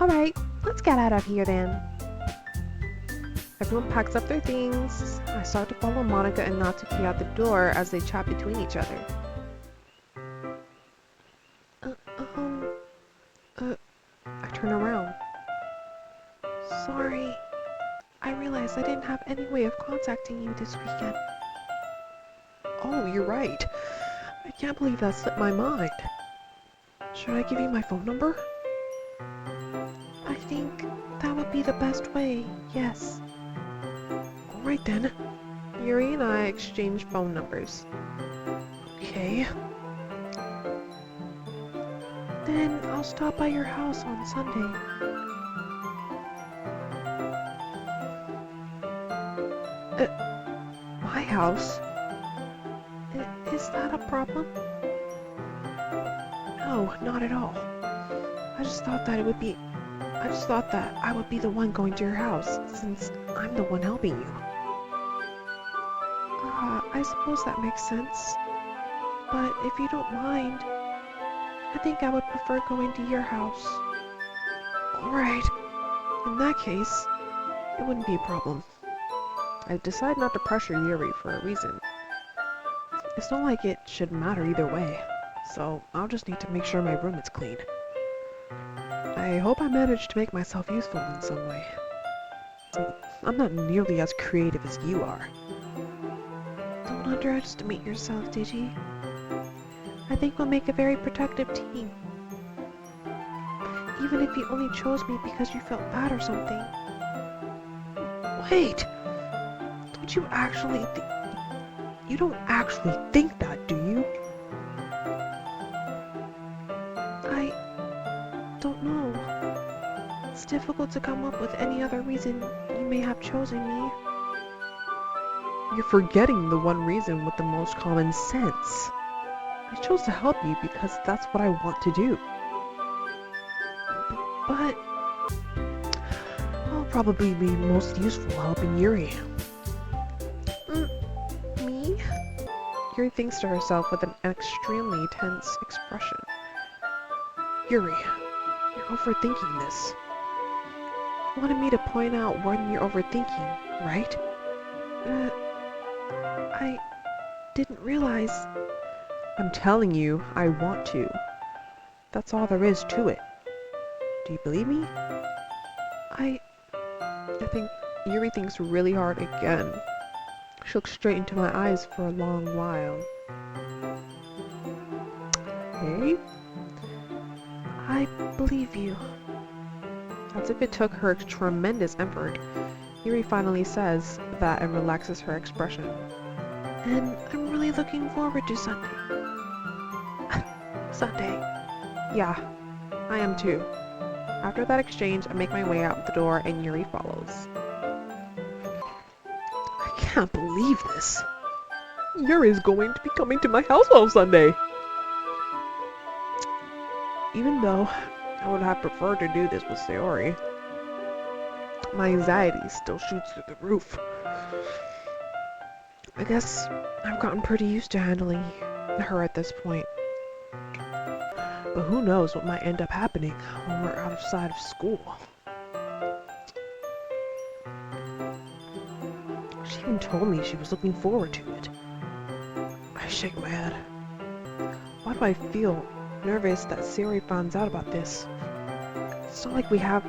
Alright, let's get out of here then. Everyone packs up their things. I start to follow Monika and Natsuki out the door as they chat between each other. I turn around. Sorry. I realized I didn't have any way of contacting you this weekend. Oh, you're right. I can't believe that slipped my mind. Should I give you my phone number? I think that would be the best way, yes. Alright then. Yuri and I exchange phone numbers. Okay. Then I'll stop by your house on Sunday. My house? Is that a problem? No, not at all. I just thought that I would be the one going to your house, since I'm the one helping you. I suppose that makes sense. But if you don't mind, I think I would prefer going to your house. Alright, in that case, it wouldn't be a problem. I decide not to pressure Yuri for a reason. It's not like it should matter either way, so I'll just need to make sure my room is clean. I hope I manage to make myself useful in some way. I'm not nearly as creative as you are. Don't underestimate yourself, Digi. I think we'll make a very protective team. Even if you only chose me because you felt bad or something. Wait! Don't you actually You don't actually think that, do you? I don't know. It's difficult to come up with any other reason you may have chosen me. You're forgetting the one reason with the most common sense. I chose to help you because that's what I want to do. But I'll probably be most useful helping Yuri. me? Yuri thinks to herself with an extremely tense expression. Yuri, you're overthinking this. You wanted me to point out when you're overthinking, right? I didn't realize. I'm telling you, I want to. That's all there is to it. Do you believe me? I think Yuri thinks really hard again. She looks straight into my eyes for a long while. Hey? I believe you. As if it took her tremendous effort, Yuri finally says that and relaxes her expression. And I'm really looking forward to Sunday. Sunday. Yeah, I am too. After that exchange, I make my way out the door and Yuri follows. I can't believe this. Yuri's going to be coming to my house on Sunday. Even though I would have preferred to do this with Sayori, my anxiety still shoots through the roof. I guess I've gotten pretty used to handling her at this point. But who knows what might end up happening when we're outside of school. She even told me she was looking forward to it. I shake my head. Why do I feel nervous that Sayori finds out about this? It's not like we feel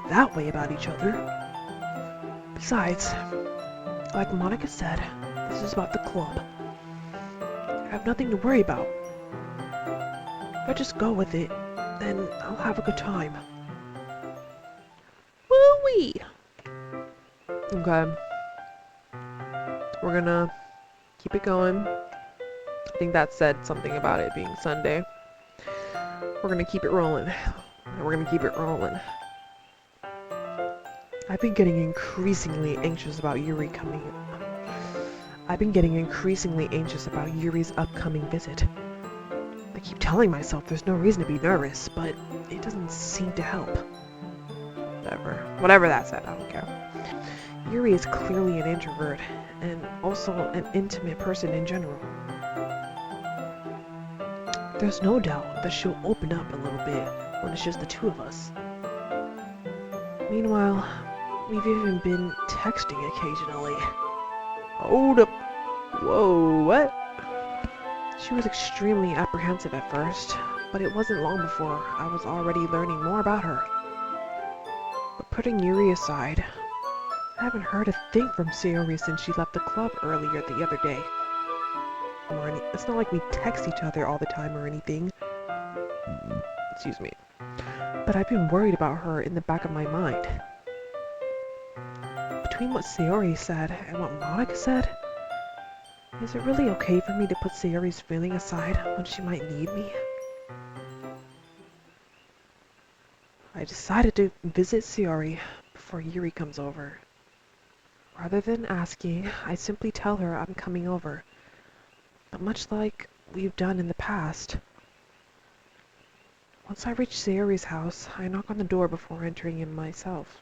that way about each other. Besides, like Monica said, this is about the club. I have nothing to worry about. If I just go with it, then I'll have a good time. Woo-wee! Okay. We're gonna keep it going. I think that said something about it being Sunday. We're gonna keep it rolling. And we're gonna keep it rolling. I've been getting increasingly anxious about Yuri coming. I've been getting increasingly anxious about Yuri's upcoming visit. I keep telling myself there's no reason to be nervous, but it doesn't seem to help. Whatever that said, I don't care. Yuri is clearly an introvert, and also an intimate person in general. There's no doubt that she'll open up a little bit when it's just the two of us. Meanwhile, we've even been texting occasionally. Hold up. Whoa, what? She was extremely apprehensive at first, but it wasn't long before I was already learning more about her. But putting Yuri aside, I haven't heard a thing from Sayori since she left the club earlier the other day. It's not like we text each other all the time or anything. Excuse me. But I've been worried about her in the back of my mind. Between what Sayori said and what Monica said, is it really okay for me to put Sayori's feeling aside when she might need me? I decided to visit Sayori before Yuri comes over. Rather than asking, I simply tell her I'm coming over. But much like we've done in the past. Once I reach Sayori's house, I knock on the door before entering in myself.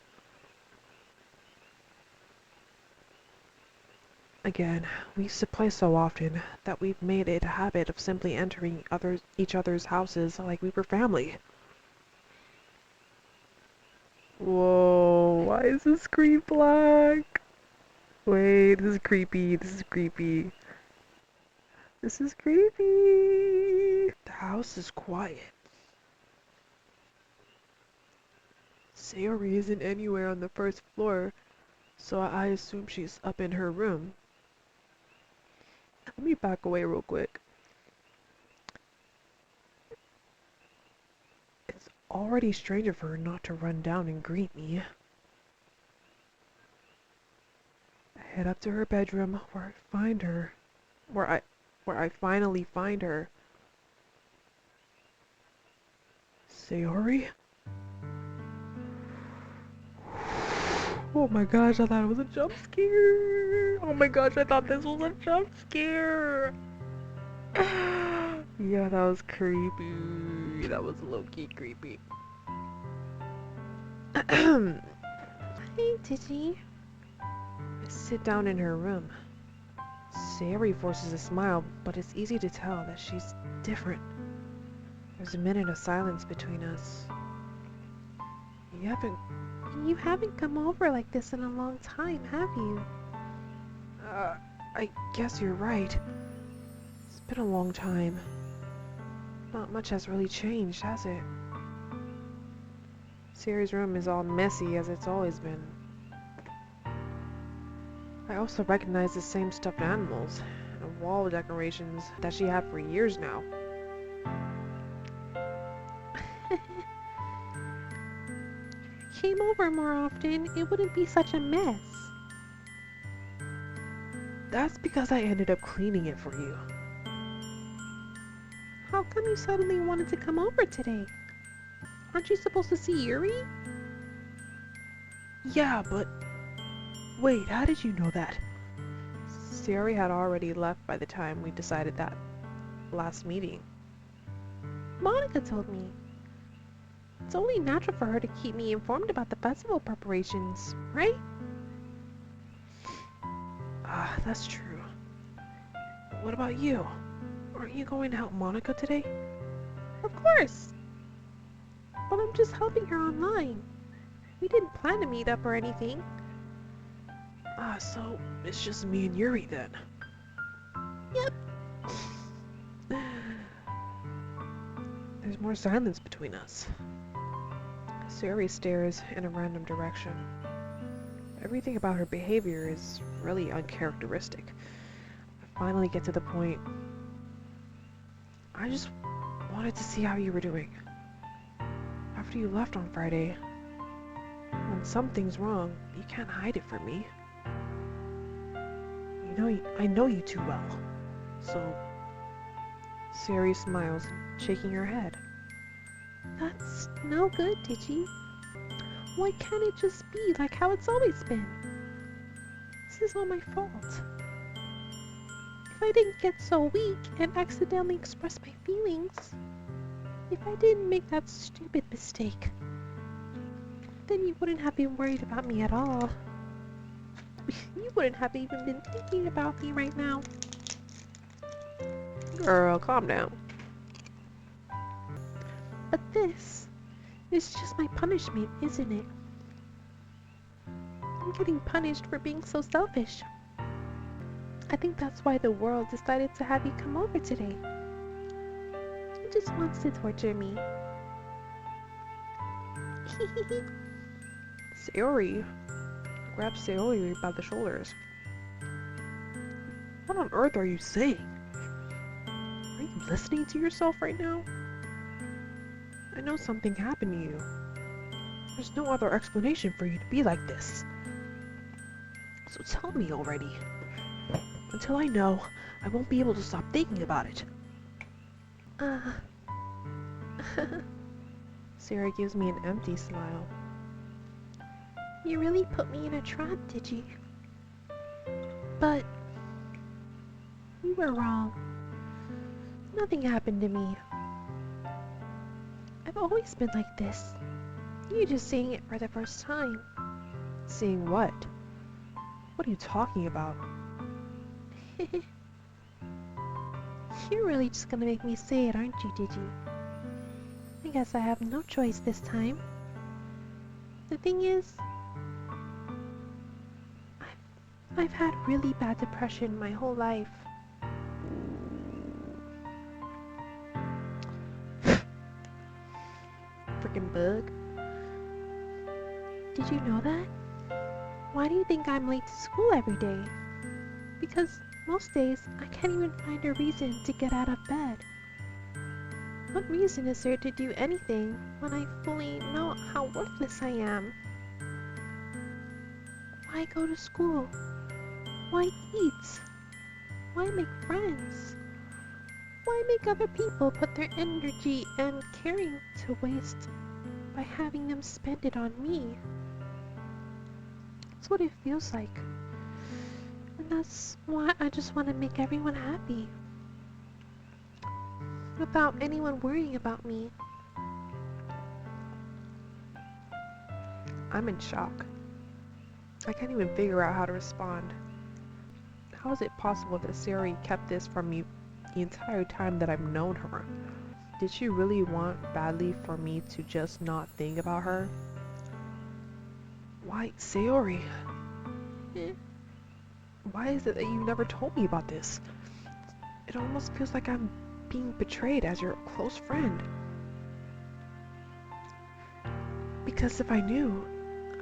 Again, we used to play so often that we've made it a habit of simply entering each other's houses like we were family. Whoa, why is the screen black? Wait, this is creepy, this is creepy. This is creepy. The house is quiet. Sayori isn't anywhere on the first floor, so I assume she's up in her room. Let me back away real quick. It's already strange of her not to run down and greet me. I head up to her bedroom where I find her. Where I finally find her. Sayori? Oh my gosh, I thought it was a jump scare. Oh my gosh, I thought this was a jump scare. Yeah, that was creepy. That was low-key creepy. Hey, Titi. I sit down in her room. Sayori forces a smile, but it's easy to tell that she's different. There's a minute of silence between us. You haven't come over like this in a long time, have you? I guess you're right. It's been a long time. Not much has really changed, has it? Sayori's room is all messy as it's always been. I also recognize the same stuffed animals and wall decorations that she had for years now. Came over more often, it wouldn't be such a mess. That's because I ended up cleaning it for you. How come you suddenly wanted to come over today? Aren't you supposed to see Yuri? Yeah, but... Wait, how did you know that? Sayori had already left by the time we decided that last meeting. Monica told me. It's only natural for her to keep me informed about the festival preparations, right? Ah, that's true. What about you? Aren't you going to help Monica today? Of course. But I'm just helping her online. We didn't plan to meet up or anything. Ah, so it's just me and Yuri then. Yep. There's more silence between us. Sayori stares in a random direction. Everything about her behavior is really uncharacteristic. I finally get to the point. I just wanted to see how you were doing. After you left on Friday, when something's wrong, you can't hide it from me. I know you too well. So, Sayori smiles, shaking her head. That's no good, Digi. Why can't it just be like how it's always been? This is all my fault. If I didn't get so weak and accidentally express my feelings, if I didn't make that stupid mistake, then you wouldn't have been worried about me at all. You wouldn't have even been thinking about me right now. Girl, calm down. But this is just my punishment, isn't it? I'm getting punished for being so selfish. I think that's why the world decided to have you come over today. It just wants to torture me. Sayori grabs Sayori by the shoulders. What on earth are you saying? Are you listening to yourself right now? I know something happened to you. There's no other explanation for you to be like this. So tell me already. Until I know, I won't be able to stop thinking about it. Sarah gives me an empty smile. You really put me in a trap, did you? But you were wrong. Nothing happened to me. I've always been like this. You're just seeing it for the first time. Seeing what? What are you talking about? You're really just gonna make me say it, aren't you, Digi? I guess I have no choice this time. The thing is, I've had really bad depression my whole life. Freaking bug. Did you know that? Why do you think I'm late to school every day? Because most days I can't even find a reason to get out of bed. What reason is there to do anything when I fully know how worthless I am? Why go to school? Why eat? Why make friends? Why make other people put their energy and caring to waste by having them spend it on me? That's what it feels like. And that's why I just want to make everyone happy. Without anyone worrying about me. I'm in shock. I can't even figure out how to respond. How is it possible that Sari kept this from me the entire time that I've known her? Did she really want badly for me to just not think about her? Why, Sayori? Why is it that you never told me about this? It almost feels like I'm being betrayed as your close friend. Because if I knew,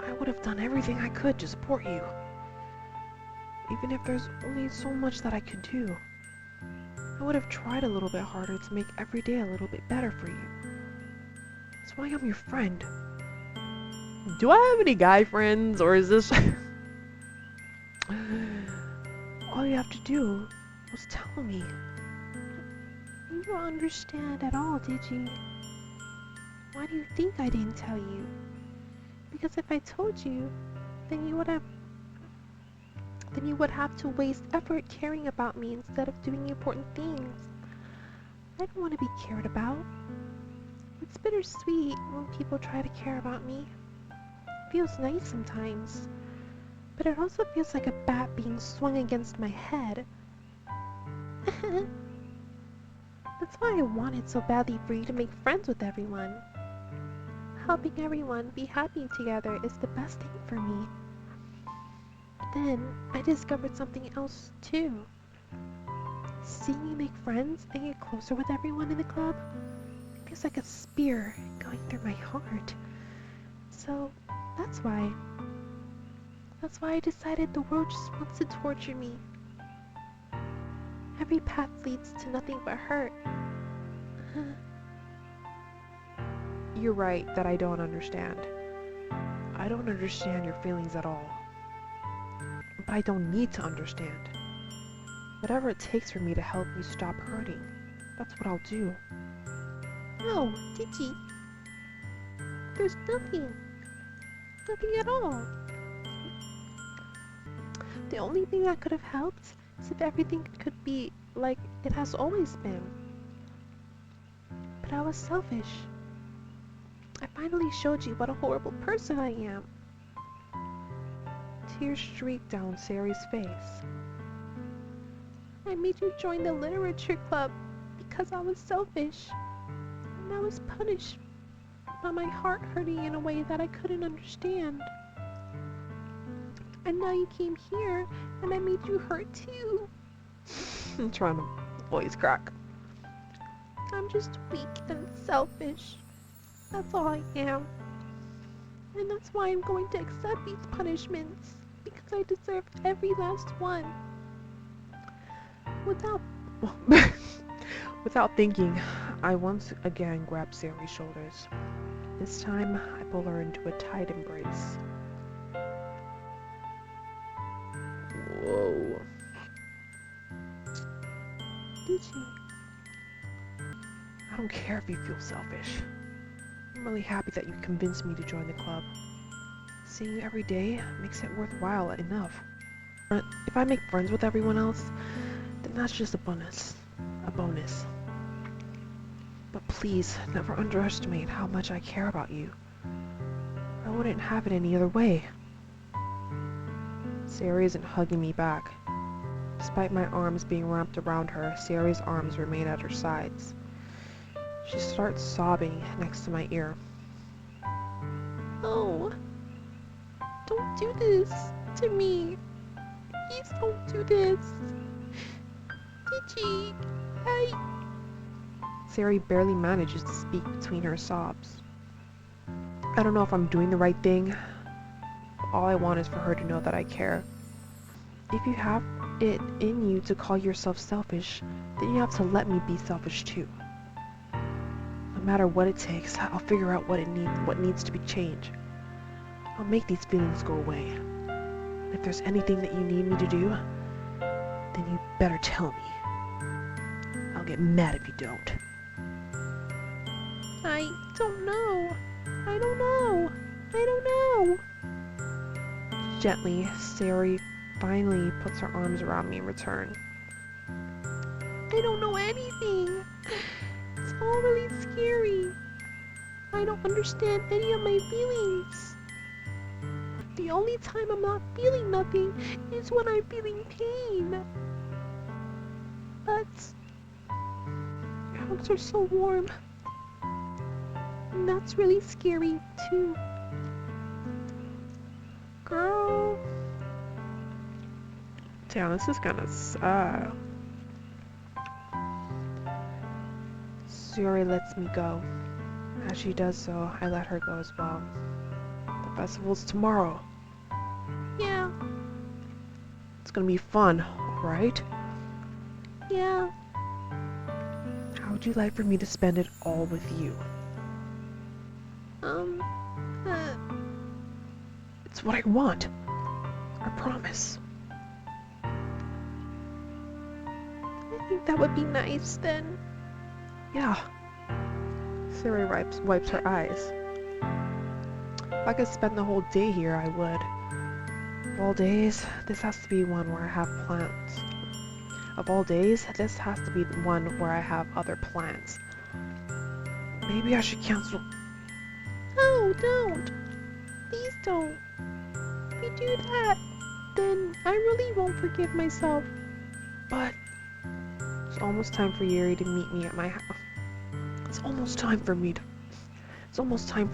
I would have done everything I could to support you. Even if there's only so much that I could do. I would have tried a little bit harder to make every day a little bit better for you. That's why I'm your friend. Do I have any guy friends, or is this... All you have to do was tell me. You don't understand at all, did you? Why do you think I didn't tell you? Because if I told you, then you would have to waste effort caring about me instead of doing important things. I don't want to be cared about. It's bittersweet when people try to care about me. It feels nice sometimes, but it also feels like a bat being swung against my head. That's why I wanted so badly for you to make friends with everyone. Helping everyone be happy together is the best thing for me. Then I discovered something else too. Seeing you make friends and get closer with everyone in the club feels like a spear going through my heart. So that's why I decided the world just wants to torture me. Every path leads to nothing but hurt. You're right that I don't understand. I don't understand your feelings at all. But I don't need to understand. Whatever it takes for me to help you stop hurting, that's what I'll do. No, Digi. There's nothing. Nothing at all. The only thing that could have helped is if everything could be like it has always been. But I was selfish. I finally showed you what a horrible person I am. Tears streaked down Sari's face. I made you join the literature club because I was selfish. And I was punished by my heart hurting in a way that I couldn't understand. And now you came here and I made you hurt too. I'm trying to voice crack. I'm just weak and selfish. That's all I am. And that's why I'm going to accept these punishments. Because I deserve every last one. Without thinking, I once again grabbed Sari's shoulders. This time, I pull her into a tight embrace. Whoa. Did you? I don't care if you feel selfish. I'm really happy that you convinced me to join the club. Seeing you every day makes it worthwhile enough. If I make friends with everyone else, then that's just a bonus. But please, never underestimate how much I care about you. I wouldn't have it any other way. Sari isn't hugging me back. Despite my arms being wrapped around her, Sayori's arms remain at her sides. She starts sobbing next to my ear. Oh, don't do this to me. Please don't do this. Gigi, Sayori barely manages to speak between her sobs. I don't know if I'm doing the right thing. All I want is for her to know that I care. If you have it in you to call yourself selfish, then you have to let me be selfish too. No matter what it takes, I'll figure out what needs to be changed. I'll make these feelings go away. If there's anything that you need me to do, then you better tell me. I'll get mad if you don't. I don't know. I don't know. I don't know. Gently, Sayori finally puts her arms around me in return. I don't know anything. It's all really scary. I don't understand any of my feelings. The only time I'm not feeling nothing is when I'm feeling pain. But your arms are so warm. And that's really scary too. Girl. Damn, this is kinda sad. Sayori lets me go. As she does so, I let her go as well. The festival's tomorrow. Yeah, It's gonna be fun, right? yeah. How would you like for me to spend it all with you? Uh, It's what I want. I promise. I think that would be nice then. Yeah. Sayori wipes her eyes. If I could spend the whole day here, I would. Of all days, this has to be one where I have plans. Of all days, this has to be the one where I have other plans. Maybe I should cancel. No, don't. Please don't. If you do that, then I really won't forgive myself. But it's almost time for Yuri to meet me at my house. It's almost time for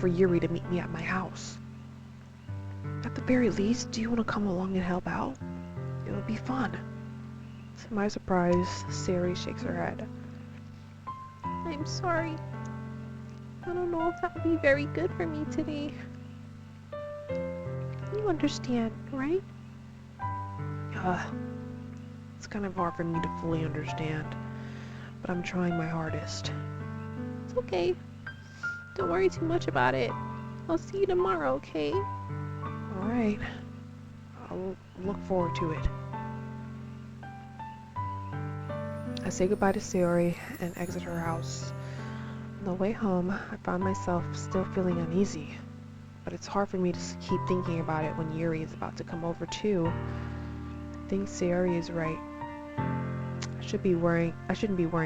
Yuri to meet me at my house. At the very least, do you want to come along and help out? It would be fun. To my surprise, Sayori shakes her head. I'm sorry. I don't know if that would be very good for me today. You understand, right? It's kind of hard for me to fully understand, but I'm trying my hardest. It's okay. Don't worry too much about it. I'll see you tomorrow, okay? Alright. I'll look forward to it. I say goodbye to Sayori and exit her house. On the way home, I found myself still feeling uneasy, but it's hard for me to keep thinking about it when Yuri is about to come over too. I think Sayori is right. I shouldn't be worrying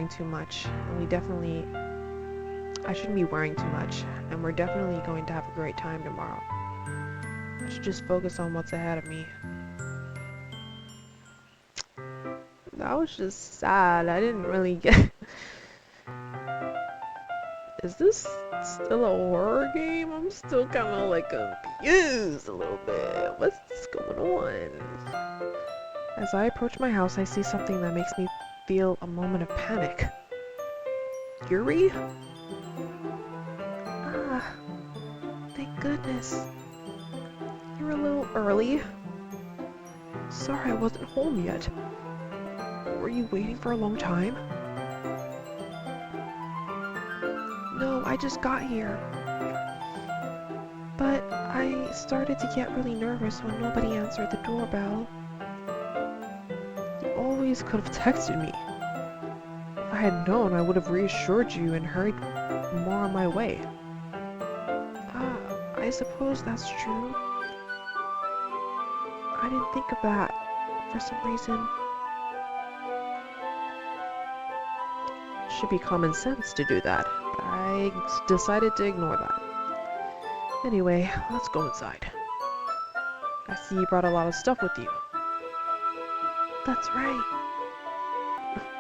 too much, and we're definitely going to have a great time tomorrow. I should just focus on what's ahead of me. That was just sad. I didn't really get... Is this still a horror game? I'm still kind of like confused a little bit. What's this going on? As I approach my house, I see something that makes me feel a moment of panic. Yuri? Ah, thank goodness. You're a little early. Sorry I wasn't home yet. Were you waiting for a long time? No, I just got here. But I started to get really nervous when nobody answered the doorbell. You always could have texted me. If I had known, I would have reassured you and hurried more on my way. I suppose that's true. I didn't think of that for some reason. It should be common sense to do that, but I decided to ignore that. Anyway, let's go inside. I see you brought a lot of stuff with you. that's right.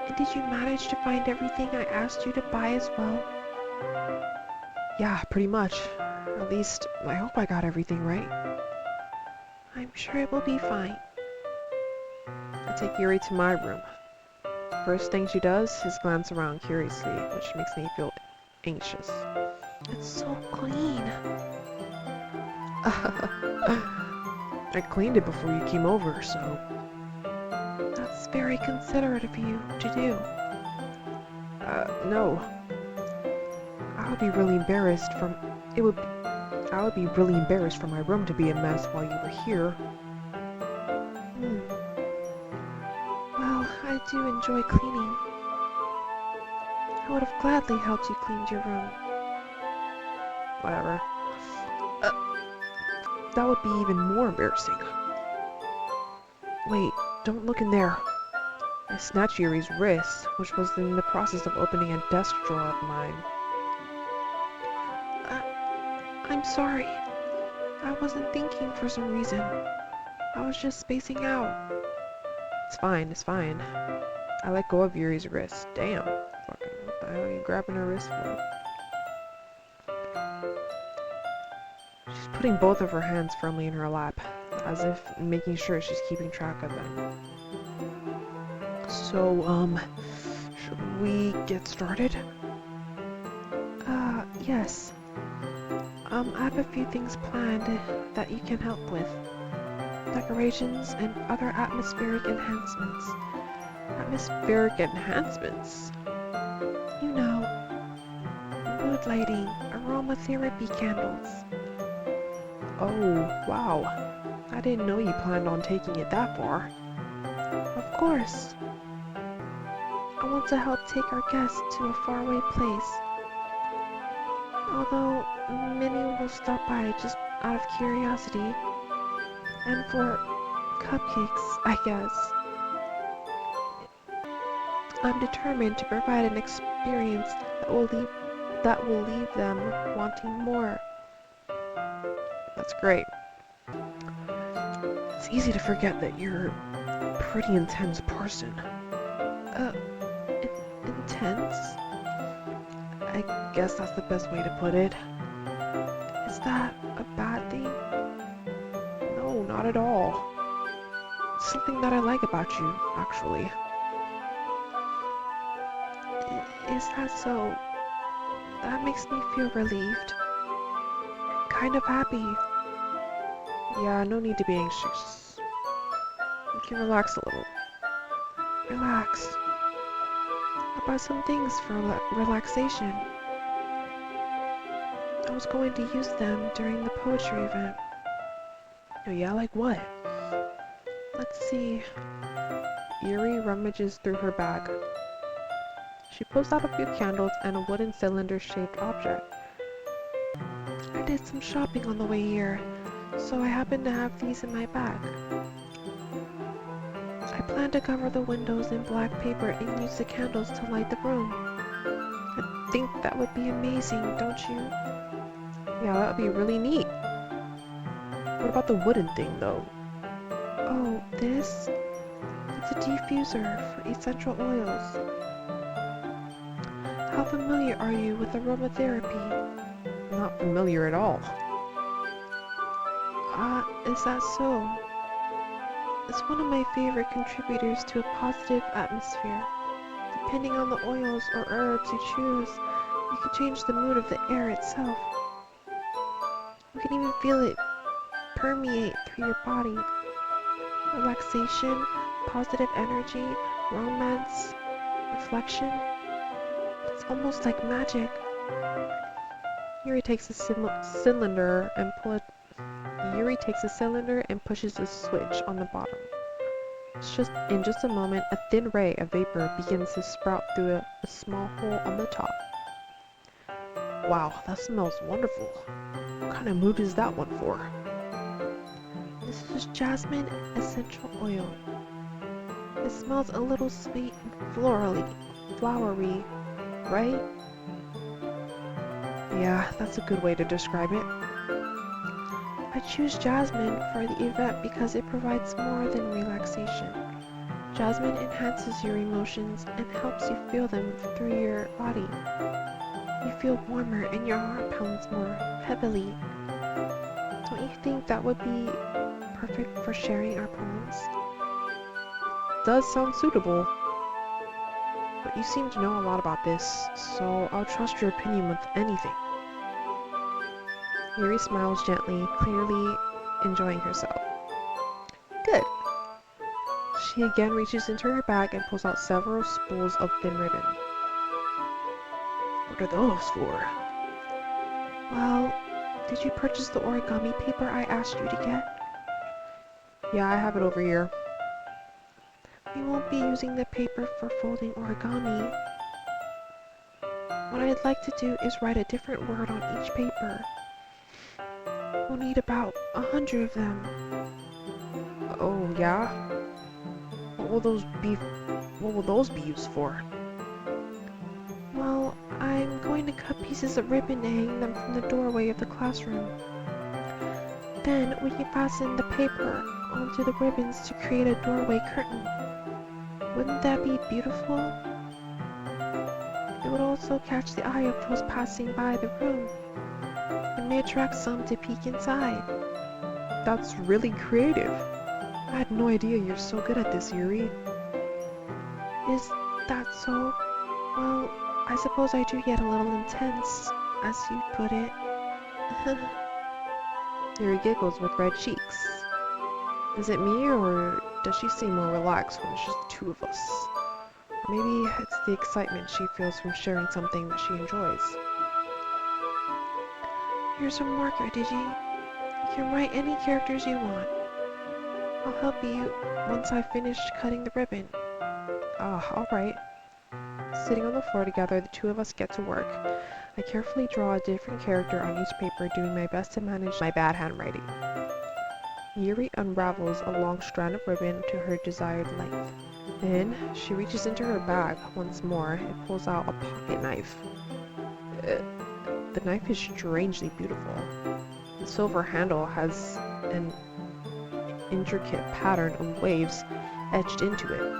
And did you manage to find everything I asked you to buy as well? Yeah, pretty much. At least, I hope I got everything right. I'm sure it will be fine. I take Yuri to my room. First thing she does is glance around curiously, which makes me feel anxious. It's so clean. I cleaned it before you came over, so... That's very considerate of you to do. No. I would be really embarrassed from... I would be really embarrassed for my room to be a mess while you were here. Well, I do enjoy cleaning. I would have gladly helped you clean your room. Whatever. That would be even more embarrassing. Wait, don't look in there. I snatched Yuri's wrist, which was in the process of opening a desk drawer of mine. I'm sorry. I wasn't thinking for some reason. I was just spacing out. It's fine, it's fine. I let go of Yuri's wrist. Damn. Fucking, what the hell are you grabbing her wrist for? She's putting both of her hands firmly in her lap, as if making sure she's keeping track of them. So, should we get started? Yes. I have a few things planned that you can help with. Decorations and other atmospheric enhancements. Atmospheric enhancements? You know, mood lighting, aromatherapy candles. Oh, wow. I didn't know you planned on taking it that far. Of course. I want to help take our guests to a faraway place. Although many will stop by just out of curiosity. And for cupcakes, I guess. I'm determined to provide an experience that will leave them wanting more. That's great. It's easy to forget that you're a pretty intense person. Intense? I guess that's the best way to put it. Is that a bad thing? No, not at all. It's something that I like about you, actually. Is that so? That makes me feel relieved. Kind of happy. Yeah, no need to be anxious. You can relax a little. Relax. How about some things for relaxation? I was going to use them during the poetry event. Oh yeah, like what? Let's see. Yuri rummages through her bag. She pulls out a few candles and a wooden cylinder-shaped object. I did some shopping on the way here, so I happen to have these in my bag. I plan to cover the windows in black paper and use the candles to light the room. I think that would be amazing, don't you? Yeah, that would be really neat. What about the wooden thing, though? Oh, this? It's a diffuser for essential oils. How familiar are you with aromatherapy? Not familiar at all. Is that so? It's one of my favorite contributors to a positive atmosphere. Depending on the oils or herbs you choose, you can change the mood of the air itself. You can even feel it permeate through your body. Relaxation, positive energy, romance, reflection. It's almost like magic. Yuri takes a cylinder and pushes the switch on the bottom. In just a moment, a thin ray of vapor begins to sprout through a small hole on the top. Wow, that smells wonderful. What kind of mood is that one for? This is jasmine essential oil. It smells a little sweet and flowery, right? Yeah, that's a good way to describe it. I choose jasmine for the event because it provides more than relaxation. Jasmine enhances your emotions and helps you feel them through your body. You feel warmer and your heart pounds more heavily. Don't you think that would be perfect for sharing our poems? Does sound suitable. But you seem to know a lot about this, so I'll trust your opinion with anything. Yuri smiles gently, clearly enjoying herself. Good. She again reaches into her bag and pulls out several spools of thin ribbon. What are those for? Well, did you purchase the origami paper I asked you to get? Yeah, I have it over here. We won't be using the paper for folding origami. What I'd like to do is write a different word on each paper. We'll need about 100 of them. Oh, yeah? What will those be used for? Well, I'm going to cut pieces of ribbon and hang them from the doorway of the classroom. Then we can fasten the paper onto the ribbons to create a doorway curtain. Wouldn't that be beautiful? It would also catch the eye of those passing by the room. It may attract some to peek inside. That's really creative. I had no idea you're so good at this, Yuri. Is that so? Well, I suppose I do get a little intense, as you put it. Yuri giggles with red cheeks. Is it me, or does she seem more relaxed when it's just the two of us? Or maybe it's the excitement she feels from sharing something that she enjoys. Here's a marker, Digi. You can write any characters you want. I'll help you once I've finished cutting the ribbon. Ah, alright. Sitting on the floor together, the two of us get to work. I carefully draw a different character on each paper, doing my best to manage my bad handwriting. Yuri unravels a long strand of ribbon to her desired length. Then, she reaches into her bag once more and pulls out a pocket knife. The knife is strangely beautiful. The silver handle has an intricate pattern of waves etched into it.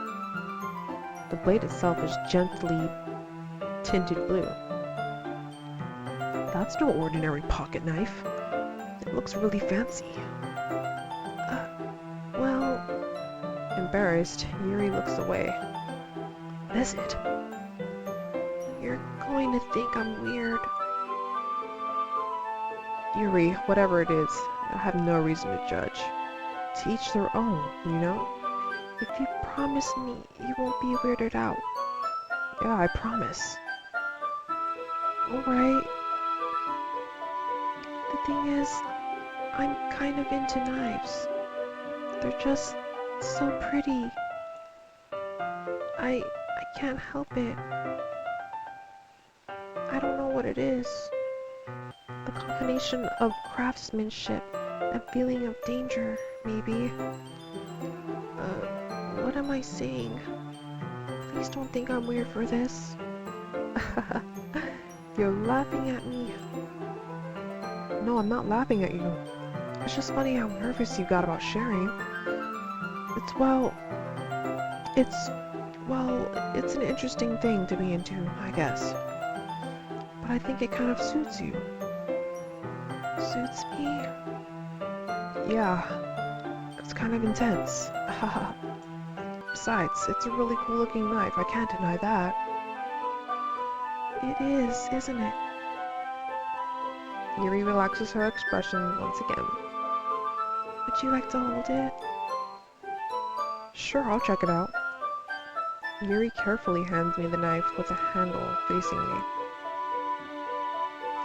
The blade itself is gently tinted blue. That's no ordinary pocket knife. It looks really fancy. Well, Embarrassed, Yuri looks away. What is it? you're going to think I'm weird. Yuri, whatever it is, I have no reason to judge. To each their own, you know? If you promise me you won't be weirded out. Yeah, I promise. Alright. The thing is, I'm kind of into knives. They're just so pretty. I can't help it. I don't know what it is. The combination of craftsmanship and feeling of danger, maybe. What am I saying? Please don't think I'm weird for this. You're laughing at me. No, I'm not laughing at you. It's just funny how nervous you got about sharing. It's an interesting thing to be into, I guess. But I think it kind of suits you. Suits me? Yeah, it's kind of intense. Besides, it's a really cool looking knife, I can't deny that. It is, isn't it? Yuri relaxes her expression once again. Would you like to hold it? Sure, I'll check it out. Yuri carefully hands me the knife with the handle facing me.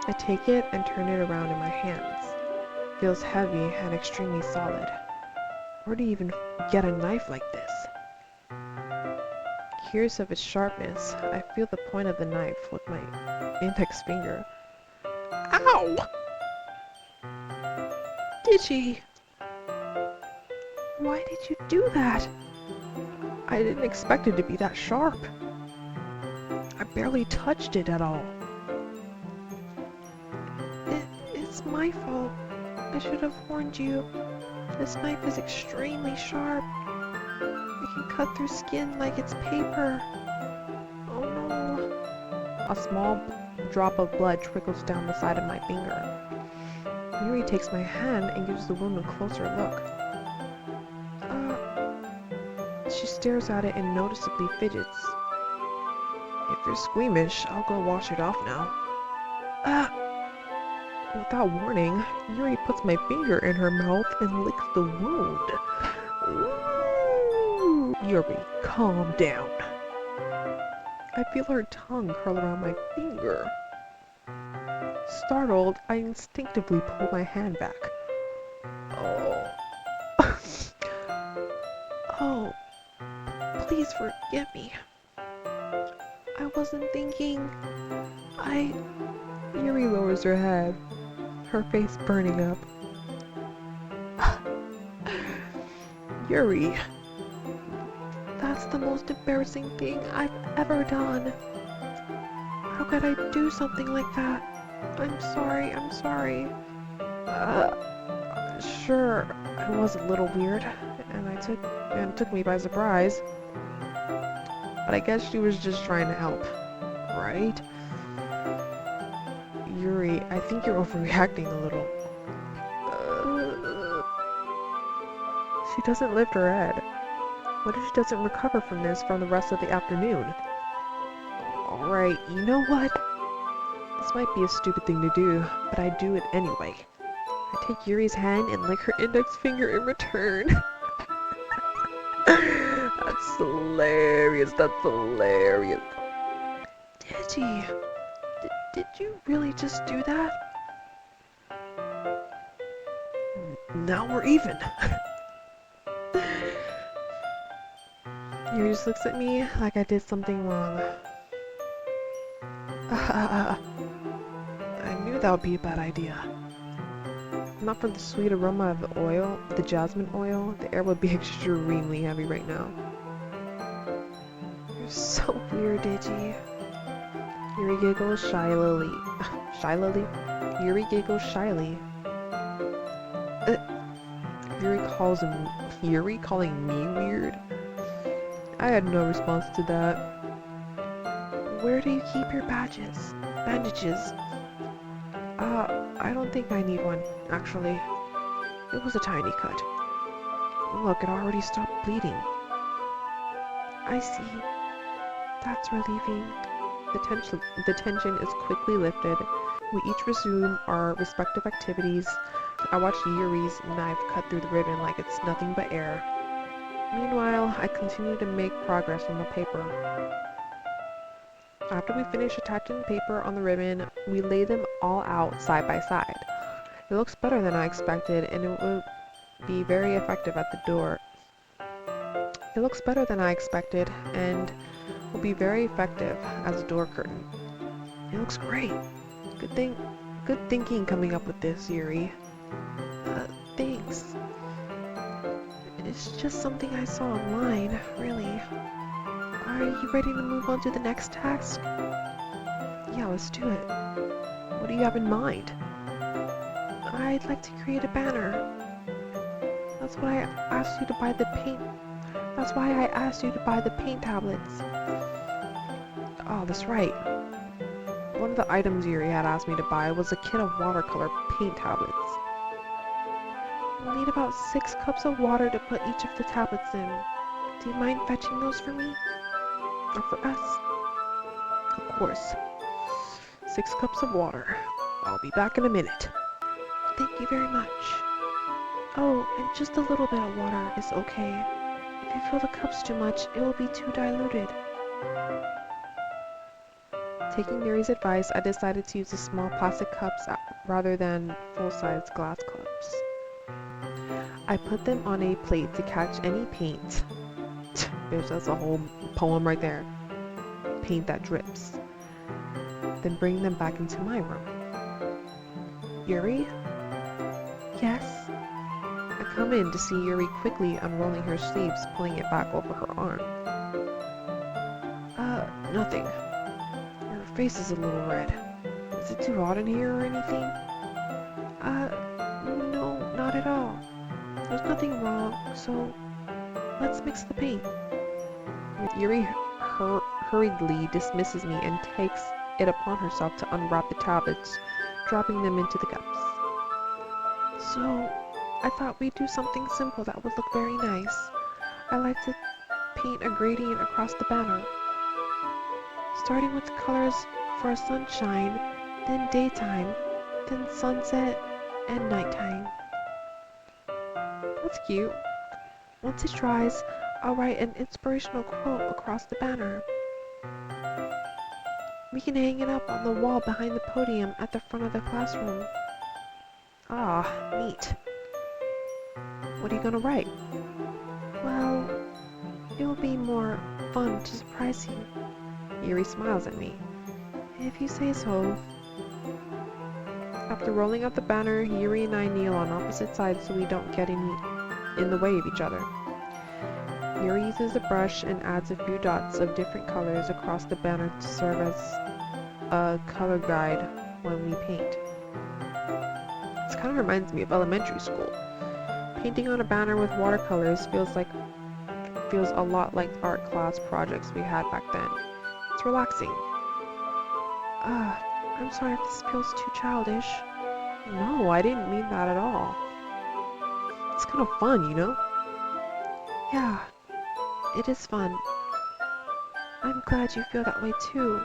I take it and turn it around in my hands. It feels heavy and extremely solid. Where do you even get a knife like this? Curious of its sharpness, I feel the point of the knife with my index finger. Ow! Digi! Why did you do that? I didn't expect it to be that sharp. I barely touched it at all. It's my fault. I should have warned you. This knife is extremely sharp. It can cut through skin like it's paper. Oh no. A small drop of blood trickles down the side of my finger. Yuri takes my hand and gives the wound a closer look. She stares at it and noticeably fidgets. If you're squeamish, I'll go wash it off now. Without warning, Yuri puts my finger in her mouth and licks the wound. Ooh. Yuri, calm down. I feel her tongue curl around my finger. Startled, I instinctively pull my hand back. Oh. Oh. Please forgive me. I wasn't thinking. Yuri lowers her head, her face burning up. Yuri, that's the most embarrassing thing I've ever done. How could I do something like that? I'm sorry. Sure, I was a little weird, and it took me by surprise. But I guess she was just trying to help, right? Yuri, I think you're overreacting a little. She doesn't lift her head. What if she doesn't recover from this for the rest of the afternoon? Alright, you know what? This might be a stupid thing to do, but I do it anyway. I take Yuri's hand and lick her index finger in return. That's hilarious. Did you really just do that? Now we're even. Yuri just looks at me like I did something wrong. I knew that would be a bad idea. Not for the sweet aroma of the oil, the jasmine oil, the air would be extremely heavy right now. You're so weird, Digi. Yuri giggles shyly. Yuri giggles shyly. Yuri calling me weird? I had no response to that. Where do you keep your bandages? I don't think I need one, actually. It was a tiny cut. Look, it already stopped bleeding. I see. That's relieving. The tension is quickly lifted. We each resume our respective activities. I watch Yuri's knife cut through the ribbon like it's nothing but air. Meanwhile, I continue to make progress on the paper. After we finish attaching the paper on the ribbon, we lay them all out side by side. It looks better than I expected, and it will be very effective at the door. It looks better than I expected, and will be very effective as a door curtain. It looks great. Good thinking coming up with this, Yuri. Thanks. It's just something I saw online, really. Are you ready to move on to the next task? Yeah, let's do it. What do you have in mind? I'd like to create a banner. That's why I asked you to buy the paint tablets. Oh, that's right. One of the items Yuri had asked me to buy was a kit of watercolor paint tablets. We'll need about 6 cups of water to put each of the tablets in. Do you mind fetching those for me? Or for us? Of course. 6 cups of water. I'll be back in a minute. Thank you very much. Oh, and just a little bit of water is okay. If you fill the cups too much, it will be too diluted. Taking Yuri's advice, I decided to use the small plastic cups rather than full-size glass cups. I put them on a plate to catch any paint. Bitch, that's a whole poem right there. Paint that drips. Then bring them back into my room. Yuri? Yes? I come in to see Yuri quickly unrolling her sleeves, pulling it back over her arm. Nothing. Your face is a little red. Is it too hot in here or anything? No, not at all. There's nothing wrong, so let's mix the paint. Yuri hurriedly dismisses me and takes it upon herself to unwrap the tablets, dropping them into the cups. So, I thought we'd do something simple that would look very nice. I like to paint a gradient across the banner, starting with the colors for sunshine, then daytime, then sunset, and nighttime. That's cute. Once it dries, I'll write an inspirational quote across the banner. We can hang it up on the wall behind the podium at the front of the classroom. Ah, neat. What are you gonna write? Well, it will be more fun to surprise you. Yuri smiles at me. If you say so. After rolling out the banner, Yuri and I kneel on opposite sides so we don't get in the way of each other. Yuri uses a brush and adds a few dots of different colors across the banner to serve as a color guide when we paint. This kind of reminds me of elementary school. Painting on a banner with watercolors feels a lot like art class projects we had back then. It's relaxing. I'm sorry if this feels too childish. No, I didn't mean that at all. It's kind of fun, you know? Yeah, it is fun. I'm glad you feel that way too.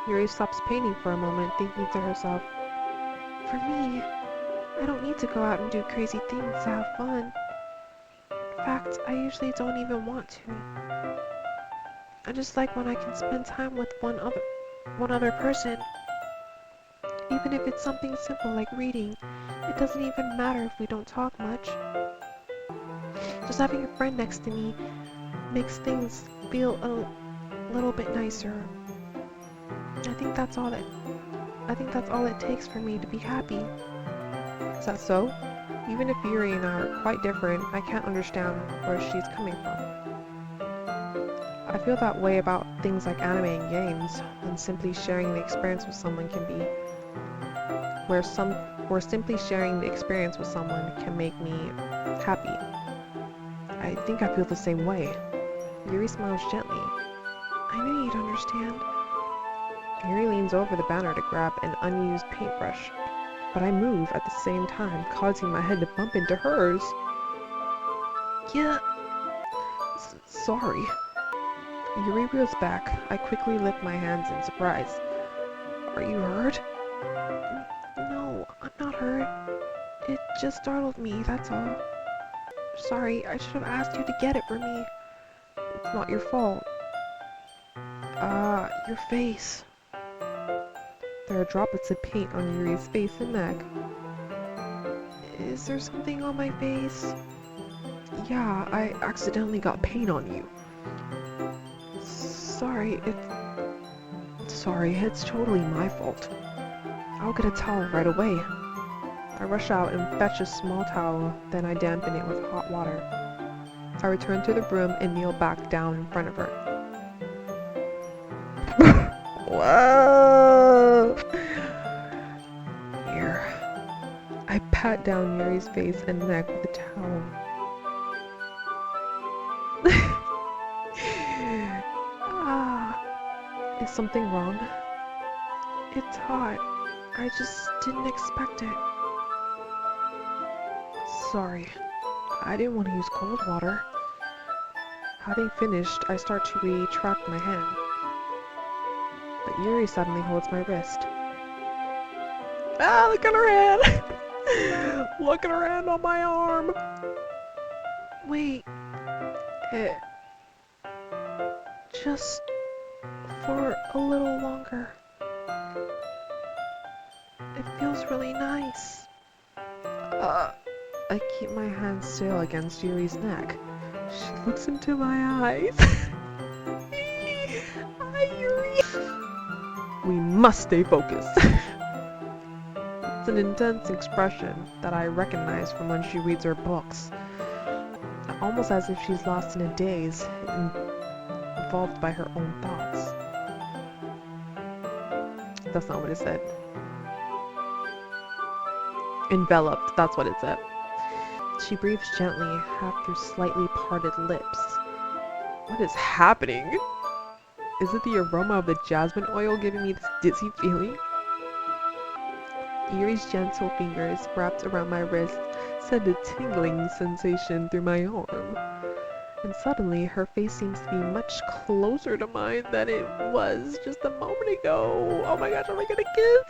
Yuri stops painting for a moment, thinking to herself, for me, I don't need to go out and do crazy things to have fun. In fact, I usually don't even want to. I just like when I can spend time with one other person. Even if it's something simple like reading, it doesn't even matter if we don't talk much. Just having a friend next to me makes things feel a little bit nicer. I think that's all it takes for me to be happy. Is that so? Even if Yuri and I are quite different, I can't understand where she's coming from. I feel that way about things like anime and games, when simply sharing the experience with someone can be where simply sharing the experience with someone can make me happy. I think I feel the same way. Yuri smiles gently. I knew you'd understand. Yuri leans over the banner to grab an unused paintbrush, but I move at the same time, causing my head to bump into hers. Yeah, sorry. Yuri reels back. I quickly lift my hands in surprise. Are you hurt? No, I'm not hurt. It just startled me, that's all. Sorry, I should have asked you to get it for me. It's not your fault. Your face. There are droplets of paint on Yuri's face and neck. Is there something on my face? Yeah, I accidentally got paint on you. Sorry, it's totally my fault. I'll get a towel right away. I rush out and fetch a small towel, then I dampen it with hot water. I return to the room and kneel back down in front of her. Whoa! Here. I pat down Yuri's face and neck with a towel. Is something wrong? It's hot. I just didn't expect it. Sorry. I didn't want to use cold water. Having finished, I start to retract my hand. But Yuri suddenly holds my wrist. Ah, look at her hand! Look at her hand on my arm! Wait. Just for a little longer. It feels really nice. I keep my hand still against Yuri's neck. She looks into my eyes. Hi, Yuri! We must stay focused. It's an intense expression that I recognize from when she reads her books. Almost as if she's lost in a daze, involved by her own thoughts. That's not what it said. Enveloped, that's what it said. She breathes gently, half through slightly parted lips. What is happening? Is it the aroma of the jasmine oil giving me this dizzy feeling? Yuri's gentle fingers wrapped around my wrist sent a tingling sensation through my arm. And suddenly, her face seems to be much closer to mine than it was just a moment ago. Oh my gosh, are we gonna kiss?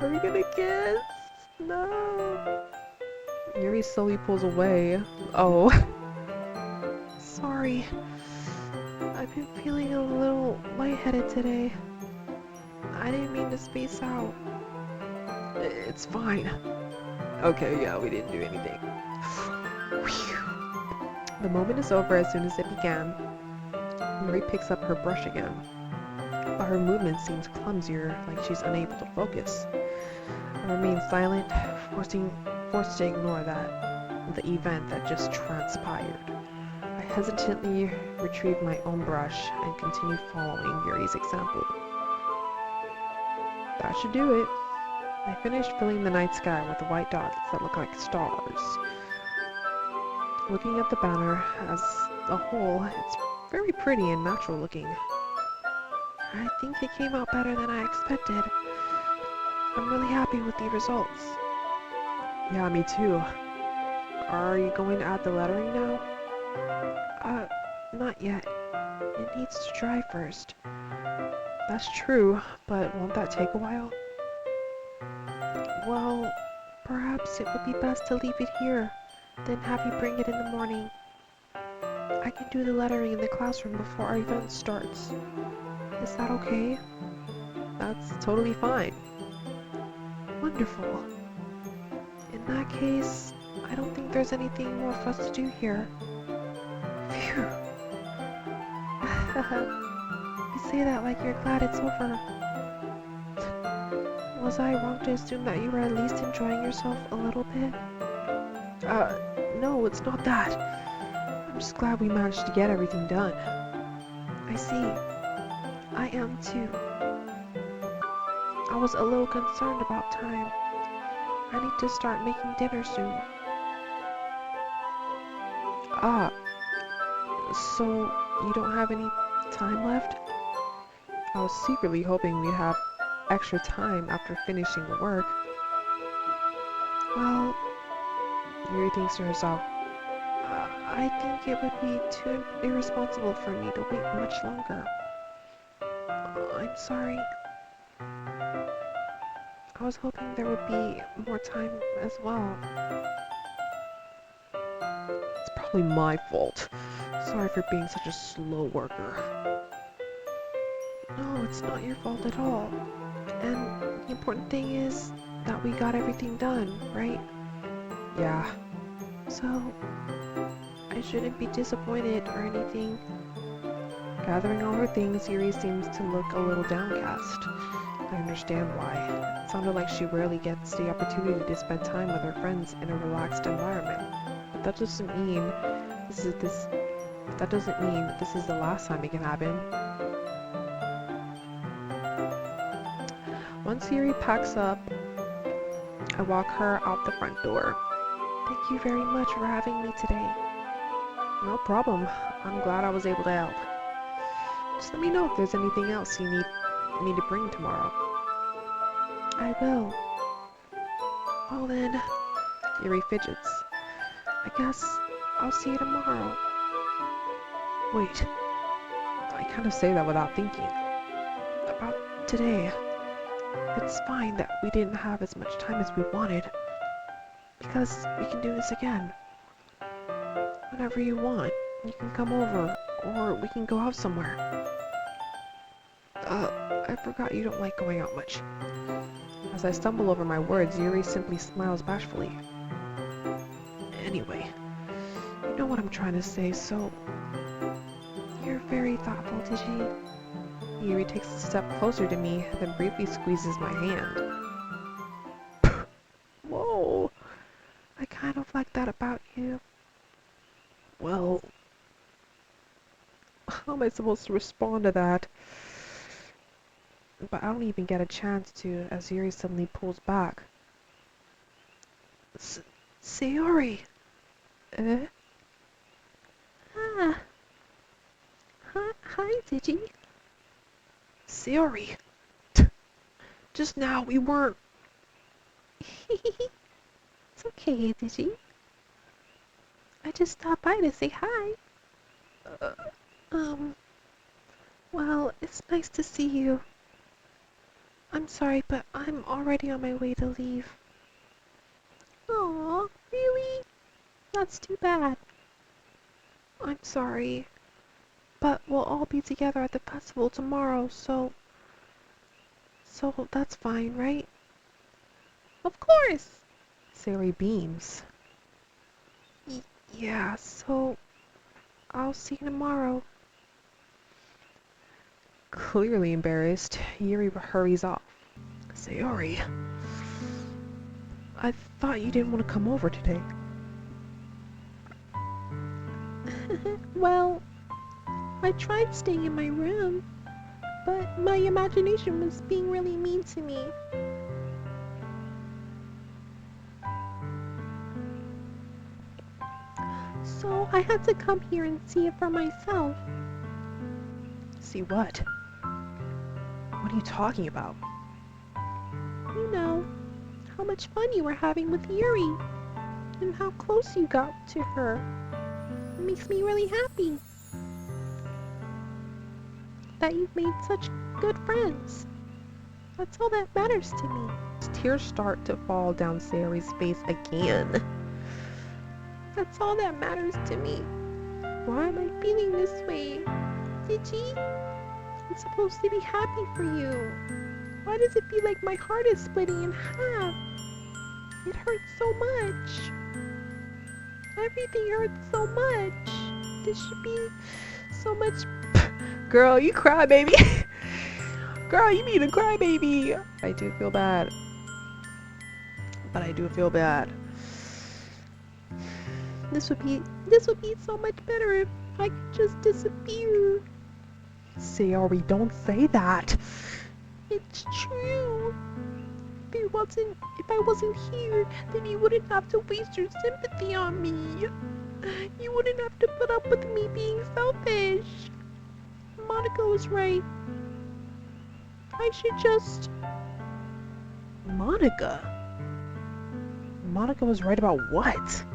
Are we gonna kiss? No. Yuri slowly pulls away. Oh. Sorry. I've been feeling a little lightheaded today. I didn't mean to space out. It's fine. Okay, yeah, we didn't do anything. The moment is over as soon as it began. Yuri picks up her brush again, but her movement seems clumsier, like she's unable to focus. I remain silent, forced to ignore the event that just transpired. I hesitantly retrieve my own brush and continue following Yuri's example. That should do it. I finished filling the night sky with white dots that look like stars. Looking at the banner as a whole, it's very pretty and natural looking. I think it came out better than I expected. I'm really happy with the results. Yeah, me too. Are you going to add the lettering now? Not yet. It needs to dry first. That's true, but won't that take a while? Well, perhaps it would be best to leave it here, then have you bring it in the morning. I can do the lettering in the classroom before our event starts. Is that okay? That's totally fine. Wonderful. In that case, I don't think there's anything more for us to do here. Phew. You say that like you're glad it's over. Was I wrong to assume that you were at least enjoying yourself a little bit? No, it's not that. I'm just glad we managed to get everything done. I see. I am too. I was a little concerned about time. I need to start making dinner soon. Ah, so you don't have any time left? I was secretly hoping we'd have extra time after finishing the work. Well, Yuri thinks to herself, I think it would be too irresponsible for me to wait much longer. I'm sorry. I was hoping there would be more time as well. It's probably my fault. Sorry for being such a slow worker. No, it's not your fault at all. And the important thing is that we got everything done, right? Yeah. So, I shouldn't be disappointed or anything. Gathering all her things, Yuri seems to look a little downcast. I understand why. It sounded like she rarely gets the opportunity to spend time with her friends in a relaxed environment. But that doesn't mean this is the last time it can happen. Once Yuri packs up, I walk her out the front door. Thank you very much for having me today. No problem. I'm glad I was able to help. Just let me know if there's anything else you need me to bring tomorrow. I will. Well then, Yuri fidgets. I guess I'll see you tomorrow. Wait, I kind of say that without thinking. About today. It's fine that we didn't have as much time as we wanted. Because we can do this again. Whenever you want, you can come over, or we can go out somewhere. I forgot you don't like going out much. As I stumble over my words, Yuri simply smiles bashfully. Anyway, you know what I'm trying to say, so... You're very thoughtful, Digi. Yuri takes a step closer to me, then briefly squeezes my hand. Whoa! I kind of like that about you. Well... How am I supposed to respond to that? But I don't even get a chance to, as Yuri suddenly pulls back. Sayori! Eh? Hi, Digi. Sayori, just now we weren't. It's okay, Digi. I just stopped by to say hi. Uh, Um, well, it's nice to see you. I'm sorry, but I'm already on my way to leave. Aw, really? That's too bad. I'm sorry, but we'll all be together at the festival tomorrow, so that's fine, right? Of course! Sayori beams. Y- yeah, so I'll see you tomorrow. Clearly embarrassed, Yuri hurries off. Sayori, I thought you didn't want to come over today. Well, I tried staying in my room, but my imagination was being really mean to me. So I had to come here and see it for myself. See what? What are you talking about? You know, how much fun you were having with Yuri, and how close you got to her. It makes me really happy that you've made such good friends. That's all that matters to me. Tears start to fall down Sayori's face again. That's all that matters to me. Why am I feeling this way? Digi? I'm supposed to be happy for you. Why does it feel like my heart is splitting in half? It hurts so much. Everything hurts so much. This should be so much. Girl, you cry, baby. Girl, you need to cry, baby. I do feel bad. But I do feel bad. This would be so much better if I could just disappear. Sayori, don't say that. It's true. If I wasn't here, then you wouldn't have to waste your sympathy on me. You wouldn't have to put up with me being selfish. Monica was right. I should just... Monica? Monica was right about what?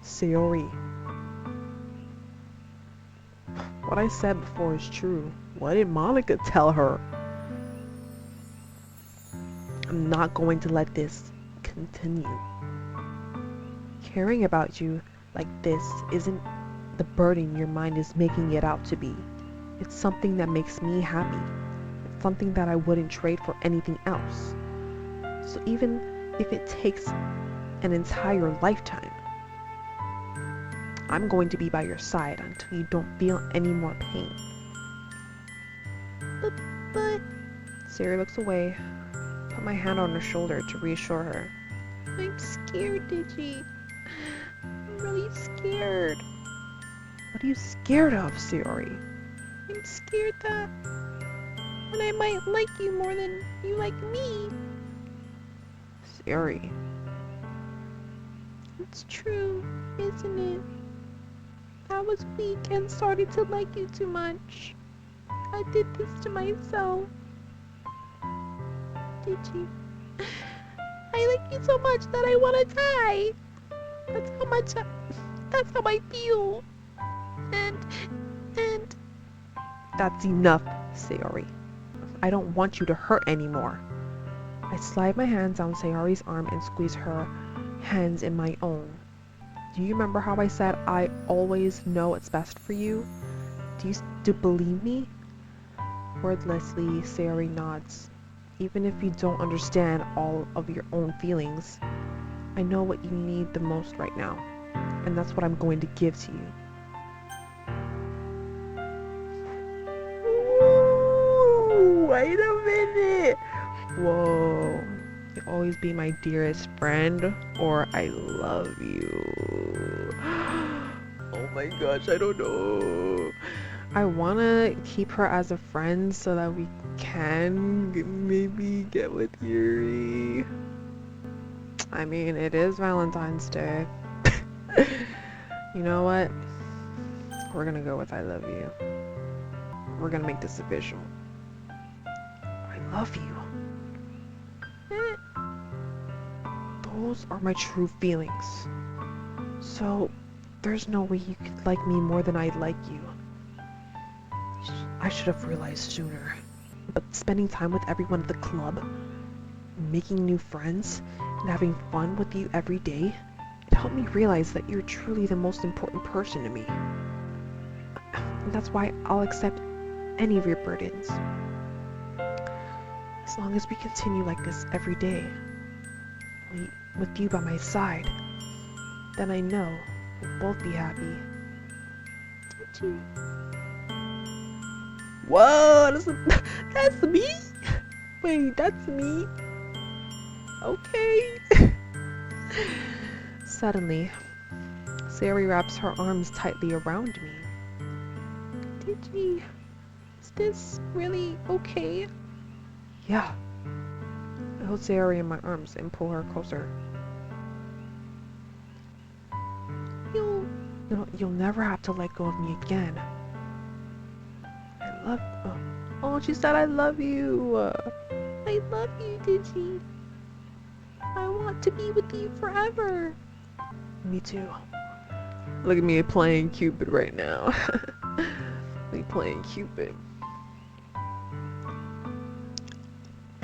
Sayori. What I said before is true. What did Monica tell her? I'm not going to let this continue. Caring about you like this isn't the burden your mind is making it out to be. It's something that makes me happy. It's something that I wouldn't trade for anything else. So even if it takes an entire lifetime, I'm going to be by your side until you don't feel any more pain. But Sayori looks away. Put my hand on her shoulder to reassure her. I'm scared, Digi. I'm really scared. What are you scared of, Sayori? I'm scared that I might like you more than you like me. Sayori. It's true, isn't it? I was weak and started to like you too much. I did this to myself. Digi. I like you so much that I want to die. That's how I feel. And That's enough, Sayori. I don't want you to hurt anymore. I slide my hands down Sayori's arm and squeeze her hands in my own. Do you remember how I said I always know what's best for you? Do you still believe me? Wordlessly, Sayori nods. Even if you don't understand all of your own feelings, I know what you need the most right now, and that's what I'm going to give to you. Ooh, wait a minute! Whoa. You'll always be my dearest friend, or I love you. Oh my gosh, I don't know. I wanna keep her as a friend so that we can maybe get with Yuri. I mean, it is Valentine's Day. You know what? We're gonna go with I love you. We're gonna make this official. I love you. Those are my true feelings. So, there's no way you could like me more than I like you. I should have realized sooner. But spending time with everyone at the club, making new friends, and having fun with you every day, it helped me realize that you're truly the most important person to me. And that's why I'll accept any of your burdens. As long as we continue like this every day, with you by my side, then I know we'll both be happy. Whoa, that's me? Wait, that's me? Okay. Suddenly, Sari wraps her arms tightly around me. Digi, is this really okay? Yeah. I hold Sari in my arms and pull her closer. You'll never have to let go of me again. I love you. Oh, she said I love you. I love you, Digi. I want to be with you forever. Me too. Look at me playing Cupid right now. Me playing Cupid.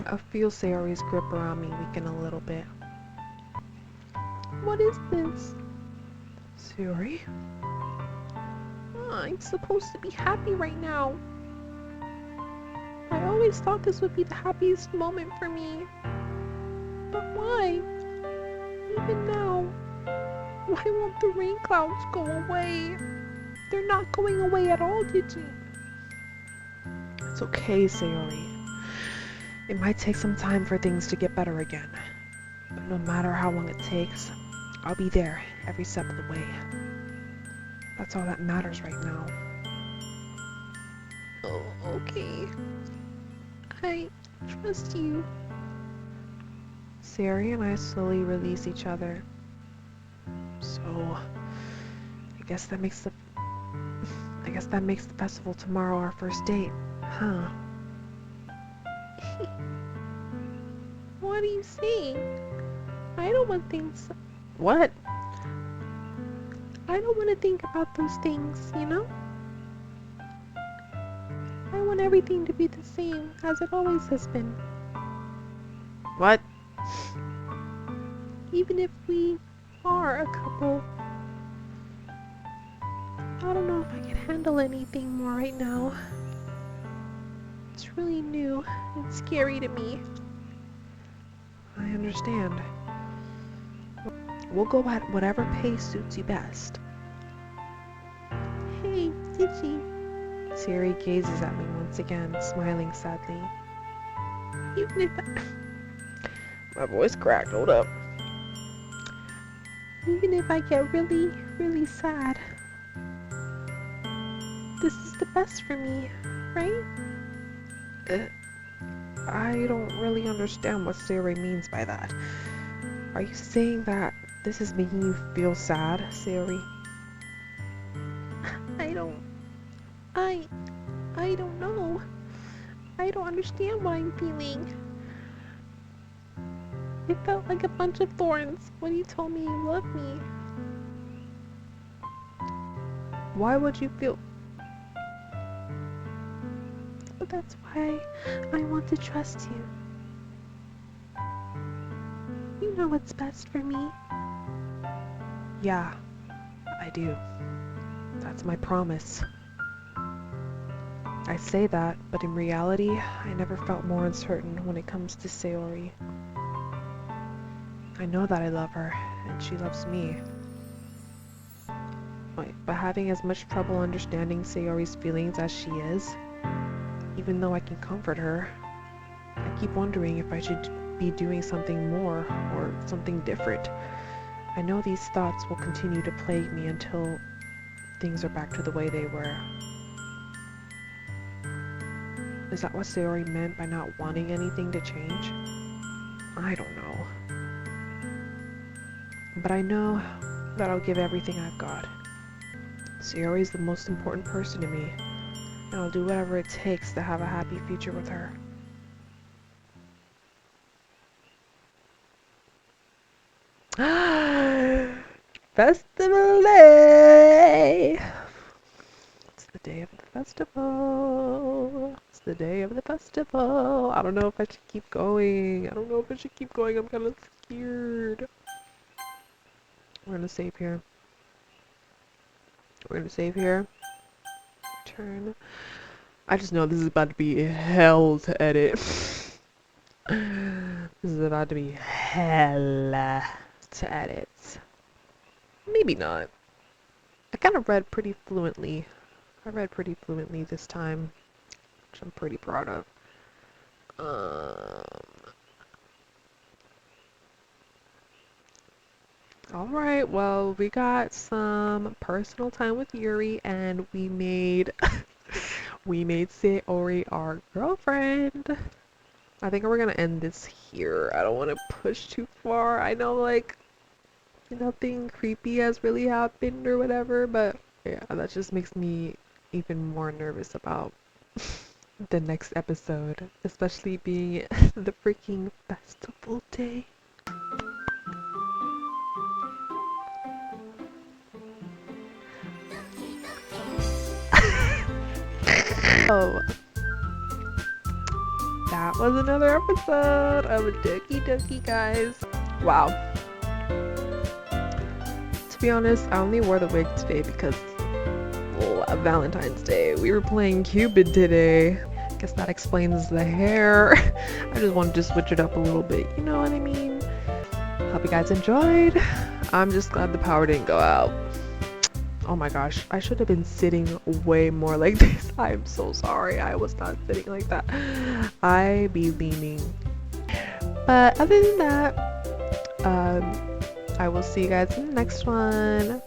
I feel Sari's grip around me weaken a little bit. What is this? Sari? I'm supposed to be happy right now. I always thought this would be the happiest moment for me. But why? Even now, why won't the rain clouds go away? They're not going away at all, Digi. It's okay, Sayori. It might take some time for things to get better again. But no matter how long it takes, I'll be there every step of the way. That's all that matters right now. Oh, okay. I trust you. Sari and I slowly release each other. So, I guess that makes the festival tomorrow our first date, huh? What are you saying? I don't want things. What? I don't want to think about those things, you know? I want everything to be the same as it always has been. What? Even if we are a couple. I don't know if I can handle anything more right now. It's really new and scary to me. I understand. We'll go at whatever pace suits you best. Hey, Digi. Sari gazes at me once again, smiling sadly. Even if My voice cracked. Hold up. I get really, really sad, this is the best for me, right? I don't really understand what Sari means by that. Are you saying that this is making you feel sad, Sari? I don't know. I don't understand what I'm feeling. It felt like a bunch of thorns when you told me you loved me. Why would you feel... But that's why I want to trust you. You know what's best for me. Yeah, I do. That's my promise. I say that, but in reality, I never felt more uncertain when it comes to Sayori. I know that I love her, and she loves me. But having as much trouble understanding Sayori's feelings as she is, even though I can comfort her, I keep wondering if I should be doing something more or something different. I know these thoughts will continue to plague me until things are back to the way they were. Is that what Sayori meant by not wanting anything to change? I don't know. But I know that I'll give everything I've got. Sayori is the most important person to me, and I'll do whatever it takes to have a happy future with her. Festival day! It's the day of the festival. It's the day of the festival. I don't know if I should keep going. I don't know if I should keep going. I'm kind of scared. We're gonna save here. We're gonna save here. Turn. I just know this is about to be hell to edit. This is about to be hell to edit. Maybe not. I kind of read pretty fluently. I read pretty fluently this time, which I'm pretty proud of. Alright, well, we got some personal time with Yuri, and we made Sayori our girlfriend. I think we're gonna end this here. I don't want to push too far. I know, like, nothing creepy has really happened or whatever, but yeah, that just makes me even more nervous about the next episode, especially being the freaking festival day. Oh, that was another episode of DokiDoki, guys. Wow. To be honest, I only wore the wig today because, well, Valentine's Day. We were playing Cupid today. Guess that explains the hair. I just wanted to switch it up a little bit, you know what I mean? Hope you guys enjoyed. I'm just glad the power didn't go out. Oh my gosh, I should have been sitting way more like this. I'm so sorry, I was not sitting like that. I be leaning. But other than that, I will see you guys in the next one.